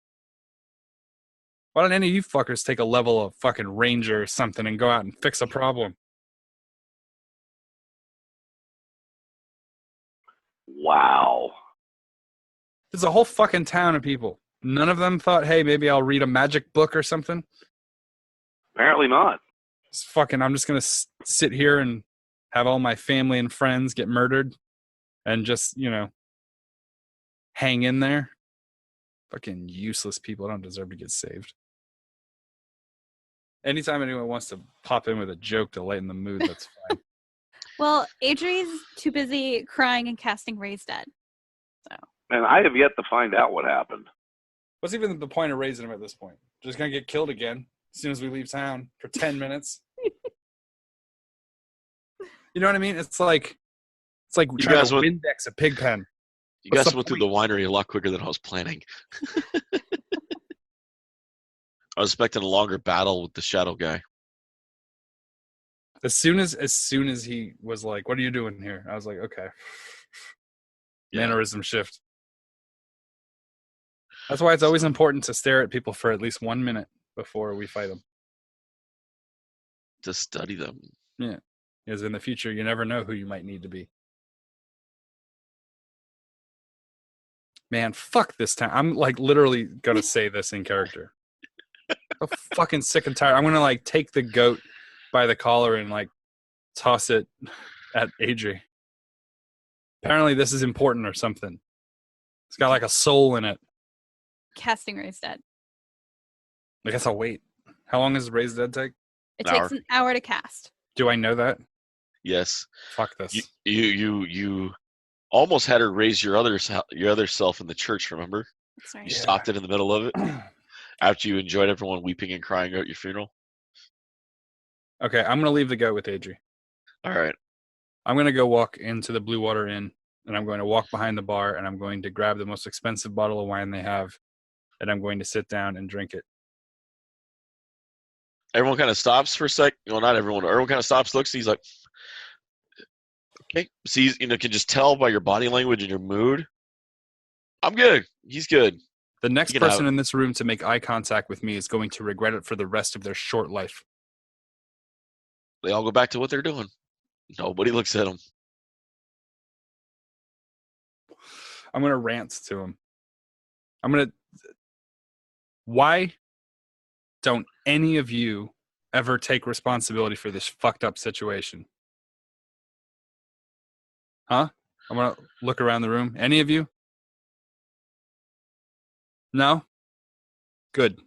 Why don't any of you fuckers take a level of fucking ranger or something and go out and fix a problem? Wow. There's a whole fucking town of people. None of them thought, hey, maybe I'll read a magic book or something. Apparently not. It's fucking, I'm just going to sit here and have all my family and friends get murdered and just, hang in there. Fucking useless people. I don't deserve to get saved. Anytime anyone wants to pop in with a joke to lighten the mood, that's fine. Well, Adri's too busy crying and casting Raise Dead. So And I have yet to find out what happened. What's even the point of raising him at this point? Just gonna get killed again as soon as we leave town for 10 minutes. You know what I mean? It's like trying guys to went- Windex a pig pen. You What's guys the went through the winery a lot quicker than I was planning. I was expecting a longer battle with the shadow guy. As soon as he was like, "What are you doing here?" I was like, "Okay." Yeah. Mannerism shift. That's why it's always important to stare at people for at least 1 minute before we fight them. To study them. Yeah, because in the future, you never know who you might need to be. Man, fuck this town. I'm like literally gonna say this in character. I'm fucking sick and tired. I'm gonna like take the goat by the collar and like toss it at Adri. Apparently, this is important or something. It's got like a soul in it. casting Raise Dead. I guess I'll wait. How long does Raise Dead take? It An takes hour. an hour to cast. Do I know that? Yes. Fuck this. You almost had her raise your other self in the church, remember? That's right. You Yeah. stopped it in the middle of it after you enjoyed everyone weeping and crying at your funeral. Okay, I'm gonna leave the goat with Adri. All right. I'm going to go walk into the Blue Water Inn, and I'm going to walk behind the bar, and I'm going to grab the most expensive bottle of wine they have, and I'm going to sit down and drink it. Everyone kind of stops for a sec. Well, not everyone. Everyone kind of stops, looks, and he's like, okay. Sees, can just tell by your body language and your mood. I'm good. He's good. The next You can person have- in this room to make eye contact with me is going to regret it for the rest of their short life. They all go back to what they're doing. Nobody looks at them. I'm going to rant to him. Why don't any of you ever take responsibility for this fucked up situation? Huh? I'm going to look around the room. Any of you? No? Good.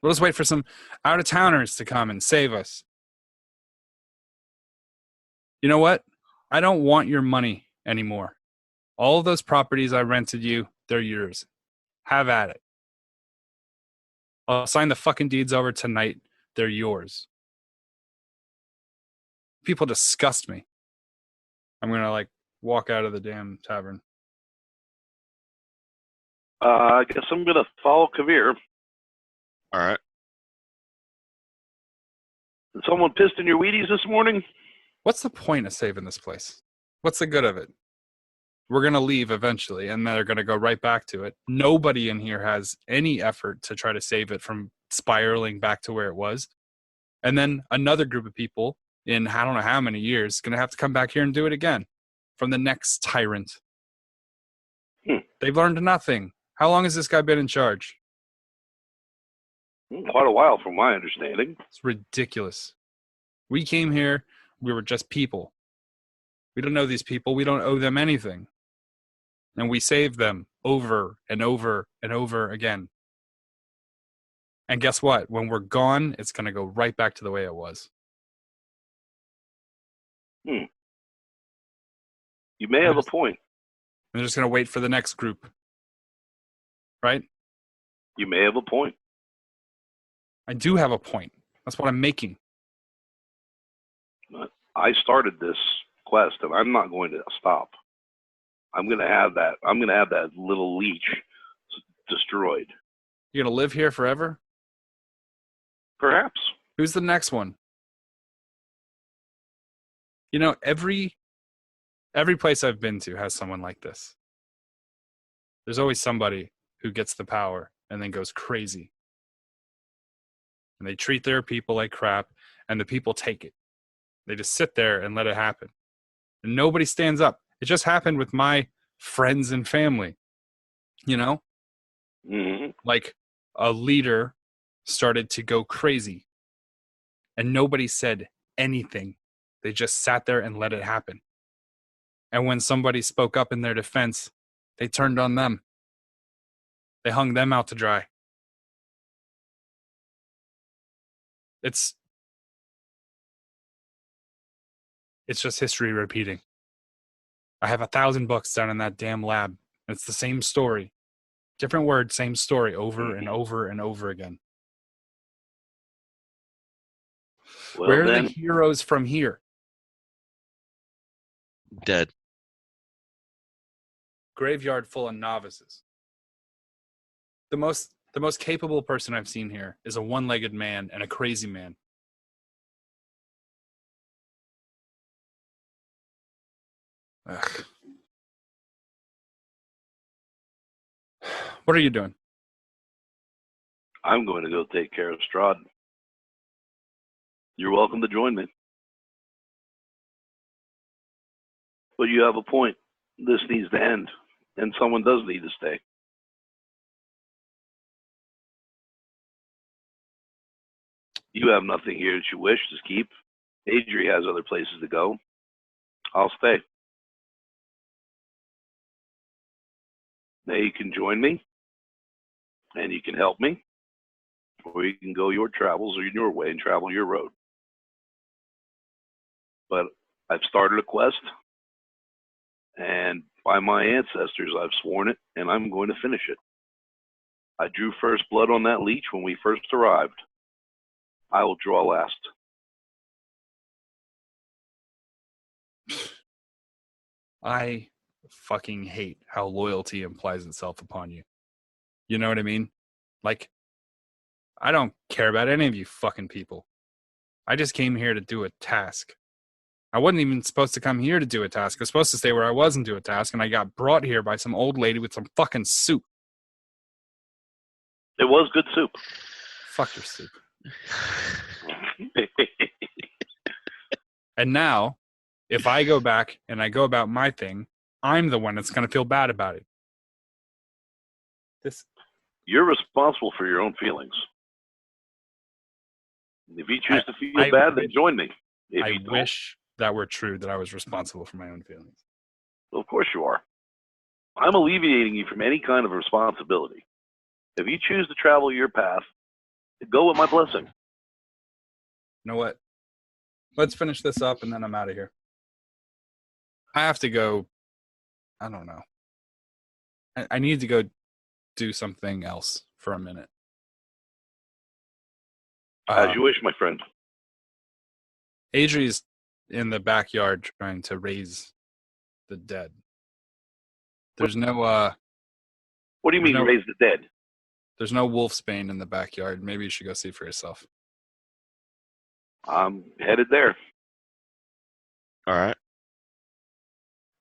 We'll just wait for some out-of-towners to come and save us. You know what? I don't want your money anymore. All of those properties I rented you, they're yours. Have at it. I'll sign the fucking deeds over tonight. They're yours. People disgust me. I'm going to like walk out of the damn tavern. I guess I'm going to follow Kavir. All right. Did someone pissed in your Wheaties this morning? What's the point of saving this place? What's the good of it? We're going to leave eventually, and they're going to go right back to it. Nobody in here has any effort to try to save it from spiraling back to where it was. And then another group of people in I don't know how many years is going to have to come back here and do it again from the next tyrant. They've learned nothing. How long has this guy been in charge? Quite a while, from my understanding. It's ridiculous. We came here. We were just people. We don't know these people. We don't owe them anything. And we saved them over and over and over again. And guess what? When we're gone, it's going to go right back to the way it was. You may have a point. And they're just going to wait for the next group. Right? You may have a point. I do have a point. That's what I'm making. I started this quest, and I'm not going to stop. I'm going to have that. I'm going to have that little leech destroyed. You're going to live here forever? Perhaps. Who's the next one? You know, every place I've been to has someone like this. There's always somebody who gets the power and then goes crazy. And they treat their people like crap, and the people take it. They just sit there and let it happen. And nobody stands up. It just happened with my friends and family. You know? Mm-hmm. Like a leader started to go crazy. And nobody said anything. They just sat there and let it happen. And when somebody spoke up in their defense, they turned on them. They hung them out to dry. It's It's just history repeating. I have 1,000 books down in that damn lab. It's the same story. Different word, same story, over and over and over again. Well, Where are then, the heroes from here? Dead. Graveyard full of novices. The most capable person I've seen here is a one-legged man and a crazy man. Ugh. What are you doing? I'm going to go take care of Strahd. You're welcome to join me. But you have a point. This needs to end, and someone does need to stay. You have nothing here that you wish to keep. Adri has other places to go. I'll stay. Now you can join me, and you can help me, or you can go your travels or your way and travel your road. But I've started a quest, and by my ancestors, I've sworn it, and I'm going to finish it. I drew first blood on that leech when we first arrived. I will draw last. I fucking hate how loyalty implies itself upon you. You know what I mean? Like, I don't care about any of you fucking people. I just came here to do a task. I wasn't even supposed to come here to do a task. I was supposed to stay where I was and do a task, and I got brought here by some old lady with some fucking soup. It was good soup. Fuck your soup. And now, if I go back and I go about my thing, I'm the one that's going to feel bad about it. You're responsible for your own feelings. If you choose to feel I bad, then wish- join me. If I you don't, wish that were true, that I was responsible for my own feelings. well, of course you are. I'm alleviating you from any kind of responsibility. If you choose to travel your path, go with my blessing. You know what? Let's finish this up and then I'm out of here. I have to go. I don't know. I need to go do something else for a minute. As you wish, my friend. Adri's in the backyard trying to raise the dead. There's no What do you mean No. raise the dead? there's no wolfsbane in the backyard. Maybe you should go see for yourself. I'm headed there. All right.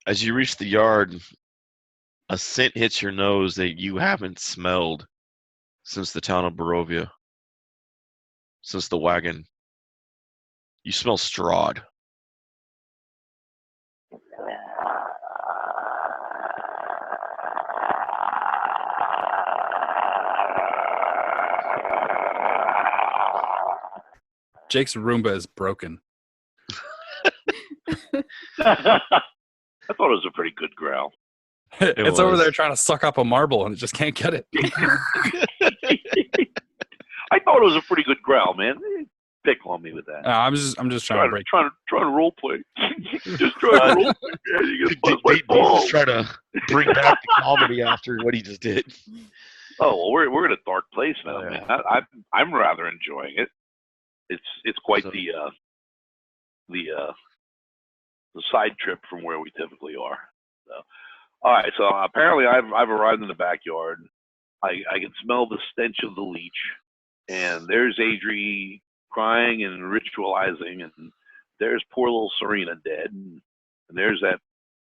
As you reach the yard, a scent hits your nose that you haven't smelled since the town of Barovia. Since the wagon. You smell Strahd. Jake's Roomba is broken. I thought it was a pretty good growl. It's over was. there trying to suck up a marble and it just can't get it. I thought it was a pretty good growl, man. Pick on me with that. No, I'm just trying to break. Trying to role play. Just trying to role play. Man. You just bust my He's balls. just trying to bring back the comedy after what he just did. Oh well, we're in a dark place now, Yeah. man. I'm rather enjoying it. It's quite So- the side trip from where we typically are. So, all right. So apparently I've arrived in the backyard. I can smell the stench of the leech, and there's Adri crying and ritualizing, and there's poor little Serena dead, and there's that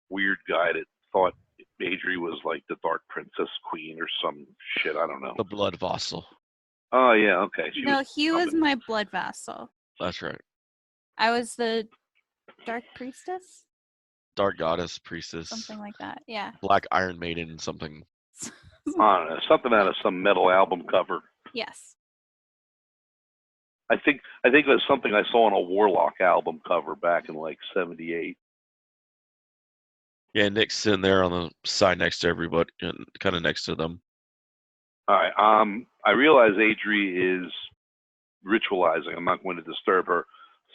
weird guy that thought Adri was like the Dark Princess Queen or some shit. I don't know. The blood vassal. Oh yeah, okay. No, he was my blood vassal. That's right. I was the dark priestess, Dark goddess, priestess, something like that. Yeah. black Iron Maiden, something. I don't know, something out of some metal album cover. Yes. I think it was something I saw on a Warlock album cover back in like '78. Yeah, Nick's sitting there on the side next to everybody, kind of next to them. All right. I realize Adri is ritualizing. I'm not going to disturb her,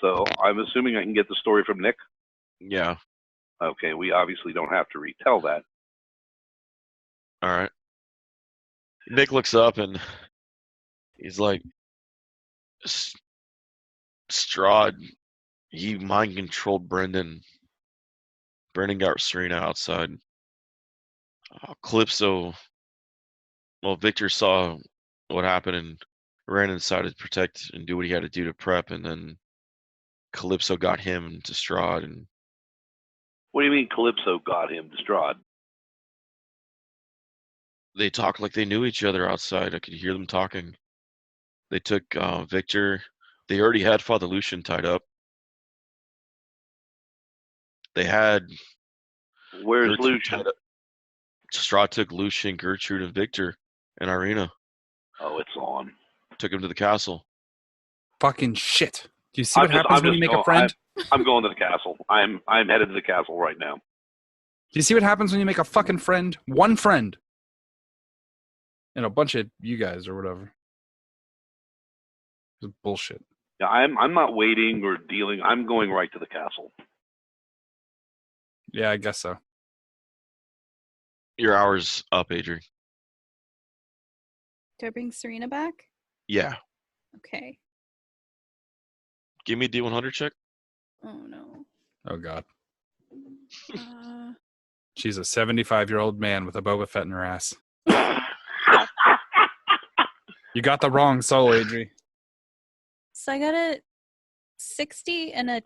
so I'm assuming I can get the story from Nick. Yeah. Okay, we obviously don't have to retell that. All right. Nick looks up and he's like, Strahd, he mind controlled Brendan. Brendan got Serena outside. Calypso, well, Victor saw what happened and ran inside to protect and do what he had to do to prep, and then Calypso got him to Strahd, and What do you mean Calypso got him to Strahd? they talked like they knew each other outside. I could hear them talking. They took Victor. They already had Father Lucian tied up. They had Where's Gertrude Lucian? tied up. Strahd took Lucian, Gertrude, and Victor and Irina. Oh, it's on. Took him to the castle. Fucking shit. Do you see what happens when you make a friend? I'm going to the castle. I'm headed to the castle right now. Do you see what happens when you make a fucking friend? One friend. And a bunch of you guys or whatever. It's bullshit. Yeah, I'm not waiting or dealing. I'm going right to the castle. Yeah, I guess so. Your hour's up, Adrian. Do I bring Serena back? Yeah. Okay. Give me a D100 check. Oh no. Oh, God. Uh, She's a 75-year-old man with a Boba Fett in her ass. You got the wrong soul, Adri. so I got a 60 and a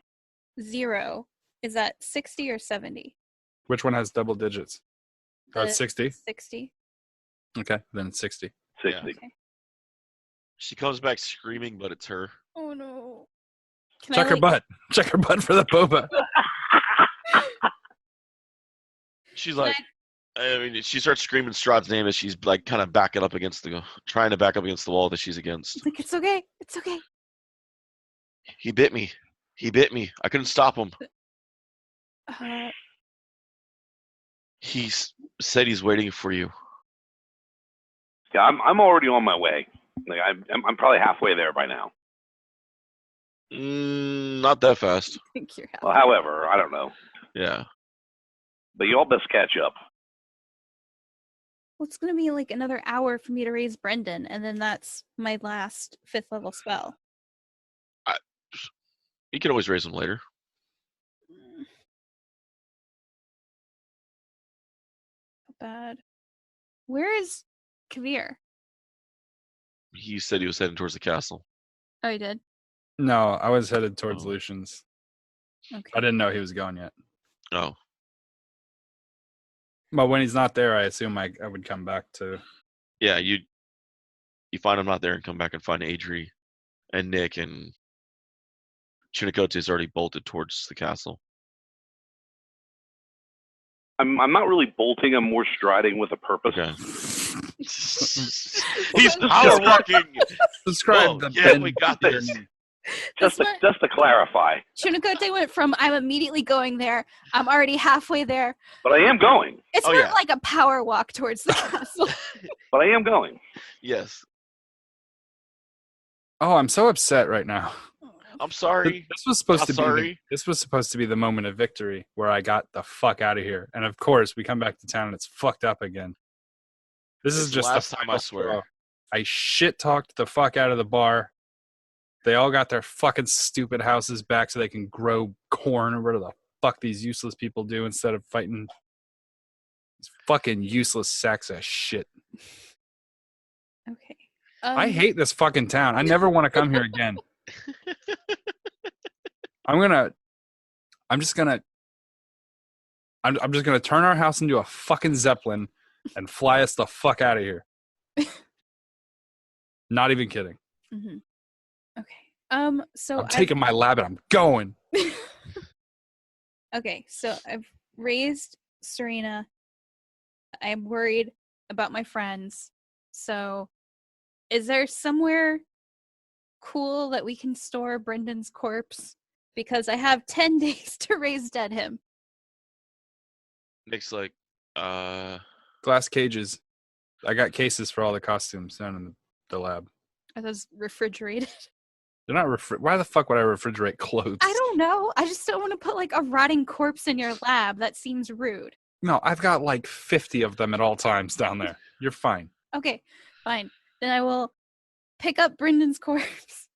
0. Is that 60 or 70? Which one has double digits? The 60? 60. Okay, then it's 60. 60. Okay. She comes back screaming, but it's her. Oh no. Can Check her butt. Check her butt for the boba. She's like, I mean, she starts screaming Strahd's name as she's like kind of backing up against trying to back up against the wall that she's against. Like, it's okay. It's okay. He bit me. He bit me. I couldn't stop him. He said he's waiting for you. Yeah, I'm already on my way. Like I'm probably halfway there by now. Not that fast. I think you're Well, however, I don't know. Yeah. But y'all best catch up. Well, it's going to be like another hour for me to raise Brendan, and then that's my last 5th level spell. You can always raise him later. Bad. Where is Kavir? He said he was heading towards the castle. Oh, he did? No, I was headed towards Oh. Lucian's. Okay. I didn't know he was gone yet. Oh. But when he's not there, I assume I would come back to... Yeah, you find him not there and come back and find Adri and Nick, and Chinicote is already bolted towards the castle. I'm not really bolting. I'm more striding with a purpose. Okay. He's power walking. Subscribe Oh, to yeah, Ben we got Peter this. Me. Just to clarify. Chunicote went from I'm immediately going there, I'm already halfway there. But I am going. It's Oh, not yeah. like a power walk towards the castle. But I am going. Yes. Oh, I'm so upset right now. I'm sorry. This was supposed Not to be sorry. this was supposed to be the moment of victory where I got the fuck out of here. And of course, we come back to town and it's fucked up again. This is It's just last the time, final I swear. straw. I shit talked the fuck out of the bar. They all got their fucking stupid houses back so they can grow corn or whatever the fuck these useless people do instead of fighting these fucking useless sacks of shit. Okay. I hate this fucking town. I never want to come here again. I'm just gonna turn our house into a fucking Zeppelin and fly us the fuck out of here. Not even kidding. Mm-hmm. Okay. So I'm taking my lab and I'm going. Okay, so I've raised Serena. I'm worried about my friends. So is there somewhere cool that we can store Brendan's corpse? Because I have 10 days to raise dead him. Nick's like, Glass cages. I got cases for all the costumes down in the lab. Are those refrigerated? They're not why the fuck would I refrigerate clothes? I don't know. I just don't want to put like a rotting corpse in your lab. That seems rude. No, I've got like 50 of them at all times down there. You're fine. Okay, fine. Then I will pick up Brendan's corpse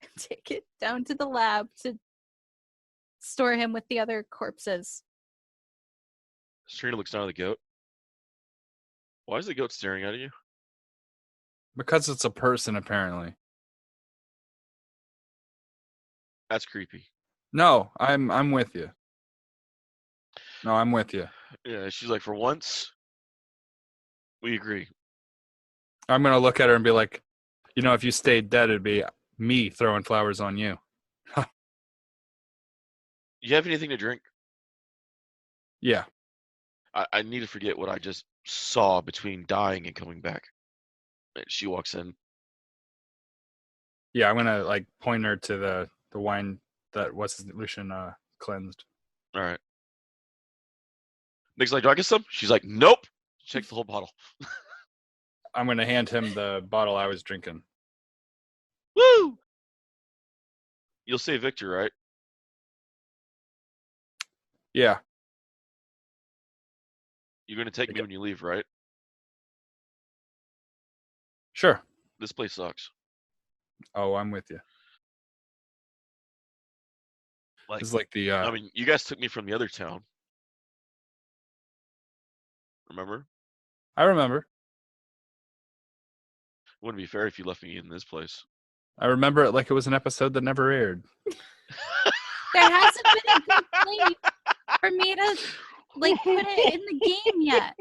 and take it down to the lab to store him with the other corpses. Serena looks down at the goat. Why is the goat staring at you? Because it's a person, apparently. That's creepy. No, I'm with you. No, I'm with you. Yeah, she's like, for once, we agree. I'm gonna look at her and be like, you know, if you stayed dead, it'd be me throwing flowers on you. You have anything to drink? Yeah. I need to forget what I just saw between dying and coming back. And she walks in. Yeah, I'm gonna like point her to the wine that Lucian cleansed. All right. Nick's like, do I get some? She's like, nope. Check the whole bottle. I'm gonna hand him the bottle I was drinking. Woo! You'll say Victor, right? Yeah. You're gonna take me when you leave, right? Sure. This place sucks. Oh, I'm with you. Like, It's like the I mean, you guys took me from the other town. Remember? I remember. Wouldn't be fair if you left me in this place. I remember it like it was an episode that never aired. There hasn't been a good place for me to like put it in the game yet.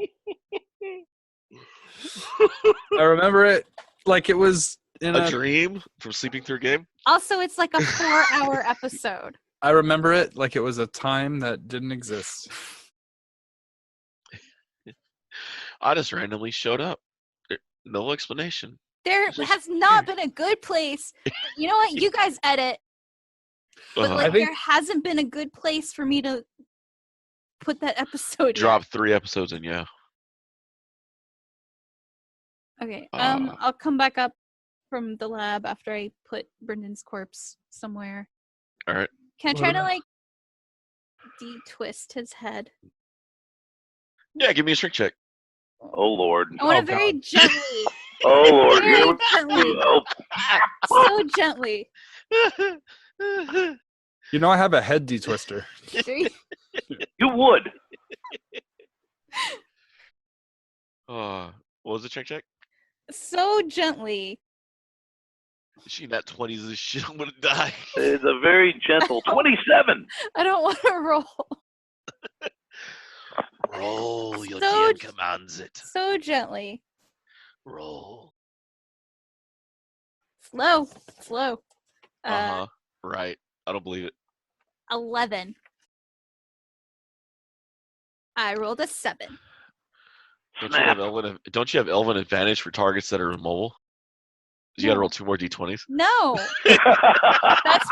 I remember it like it was in a dream from sleeping through a game? Also, it's like a 4-hour episode. I remember it like it was a time that didn't exist. I just randomly showed up. No explanation. There has not been a good place. You know what? You guys edit. But like, there hasn't been a good place for me to put that episode. Drop 3 episodes in, yeah. Okay. I'll come back up from the lab after I put Brendan's corpse somewhere. All right. Can I try to like de-twist his head? Yeah, give me a strength check. Oh Lord. I want to very gently. Oh Lord. Very gently. So gently. You know, I have a head de-twister. You would. What was the check? So gently. She nat 20s this shit. I'm gonna die. It's a very gentle 27. I don't want to roll. Roll. Your So DM commands it. So gently. Roll. Slow. Right. I don't believe it. 11. I rolled a 7. Don't you have Elven advantage for targets that are immobile? You gotta roll 2 more d20s. No. That's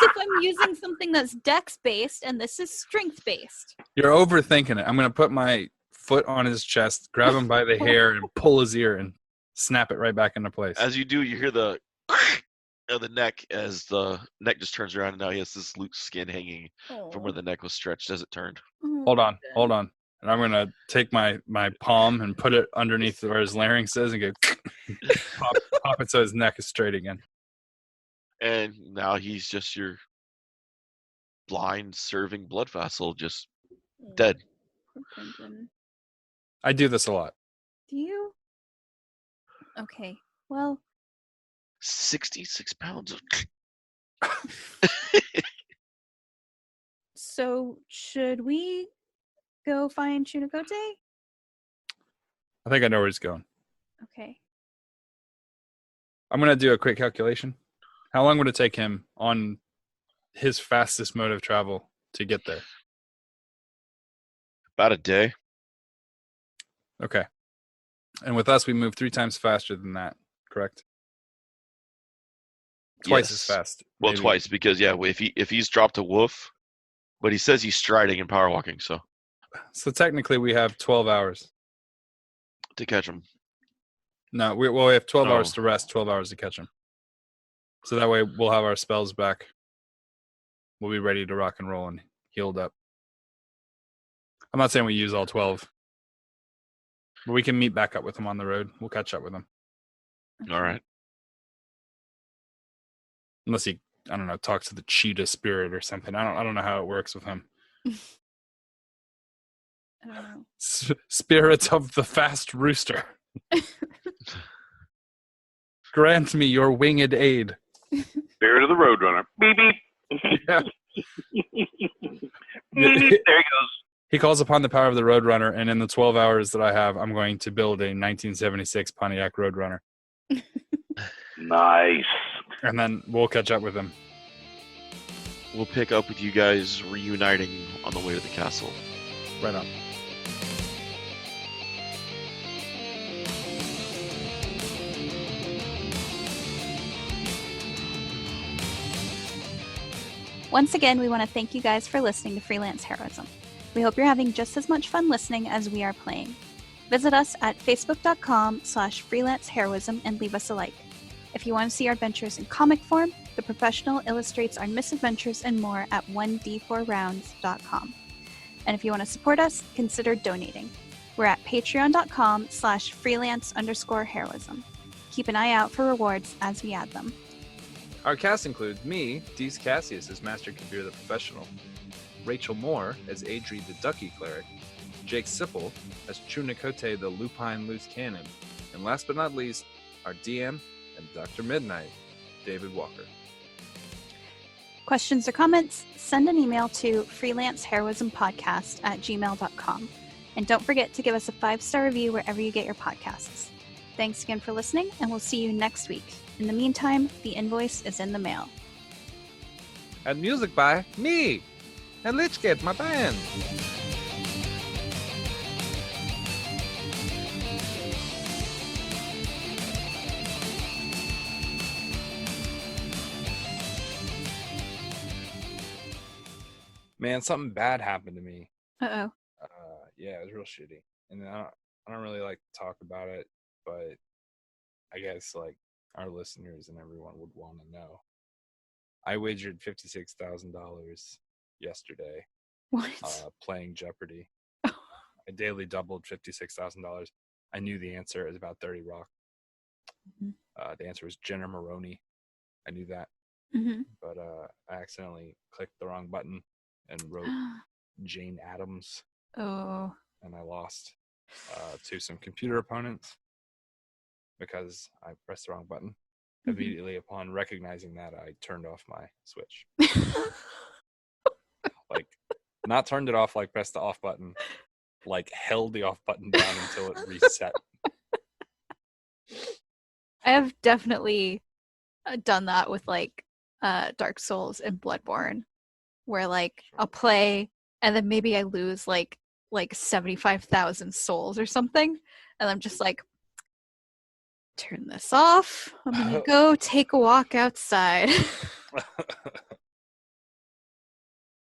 if I'm using something that's dex based, and this is strength based. You're overthinking it. I'm gonna put my foot on his chest, grab him by the hair, and pull his ear and snap it right back into place. As you do, you hear the of the neck as the neck just turns around, and now he has this loose skin hanging from where the neck was stretched as it turned. Hold on. And I'm gonna take my palm and put it underneath where his larynx is and go pop it so his neck is straight again. And now he's just your blind serving blood vessel, just dead. I do this a lot. Do you? Okay. Well, 66 pounds of so should we go find Chunakote? I think I know where he's going. Okay. I'm going to do a quick calculation. How long would it take him on his fastest mode of travel to get there? About a day. Okay. And with us, we move 3 times faster than that, correct? Twice as fast. Well, maybe. twice, because, yeah, if he's dropped a wolf, but he says he's striding and power walking, so. So technically we have 12 hours. To catch him. No, we have 12 hours to rest, 12 hours to catch him. So that way we'll have our spells back. We'll be ready to rock and roll and healed up. I'm not saying we use all 12. But we can meet back up with him on the road. We'll catch up with him. All right. Unless he, I don't know, talks to the cheetah spirit or something. I don't know how it works with him. I don't know. Spirits of the fast rooster. Grant me your winged aid. Spirit of the Roadrunner. Beep, beep. Yeah. Beep, there he goes. He calls upon the power of the Roadrunner, and in the 12 hours that I have, I'm going to build a 1976 Pontiac Roadrunner. Nice. And then we'll catch up with him. We'll pick up with you guys reuniting on the way to the castle. Right on. Once again, we want to thank you guys for listening to Freelance Heroism. We hope you're having just as much fun listening as we are playing. Visit us at facebook.com/freelanceheroism and leave us a like. If you want to see our adventures in comic form, The Professional illustrates our misadventures and more at 1d4rounds.com. And if you want to support us, consider donating. We're at patreon.com/freelance_heroism. Keep an eye out for rewards as we add them. Our cast includes me, Dees Cassius as Master Kabir the Professional, Rachel Moore as Adri the Ducky Cleric, Jake Sipple as Chunikote the Lupine Loose Cannon, and last but not least, our DM and Dr. Midnight, David Walker. Questions or comments? Send an email to freelanceheroismpodcast@gmail.com. And don't forget to give us a 5-star review wherever you get your podcasts. Thanks again for listening, and we'll see you next week. In the meantime, the invoice is in the mail. And music by me and Lichgate, my band. Man, something bad happened to me. Uh-oh. Yeah, it was real shitty. And I don't really like to talk about it, but I guess like our listeners and everyone would want to know. I wagered $56,000 yesterday What? playing Jeopardy. I daily doubled $56,000. I knew the answer. It was about 30 Rock. Mm-hmm. The answer was Jenna Maroney. I knew that. Mm-hmm. But I accidentally clicked the wrong button and wrote Jane Addams. Oh. And I lost to some computer opponents because I pressed the wrong button. Mm-hmm. Immediately upon recognizing that, I turned off my Switch. Like, not turned it off, like pressed the off button, like held the off button down until it reset. I have definitely done that with like Dark Souls and Bloodborne, where like I'll play and then maybe I lose like 75,000 souls or something, and I'm just like, turn this off. I'm gonna go take a walk outside.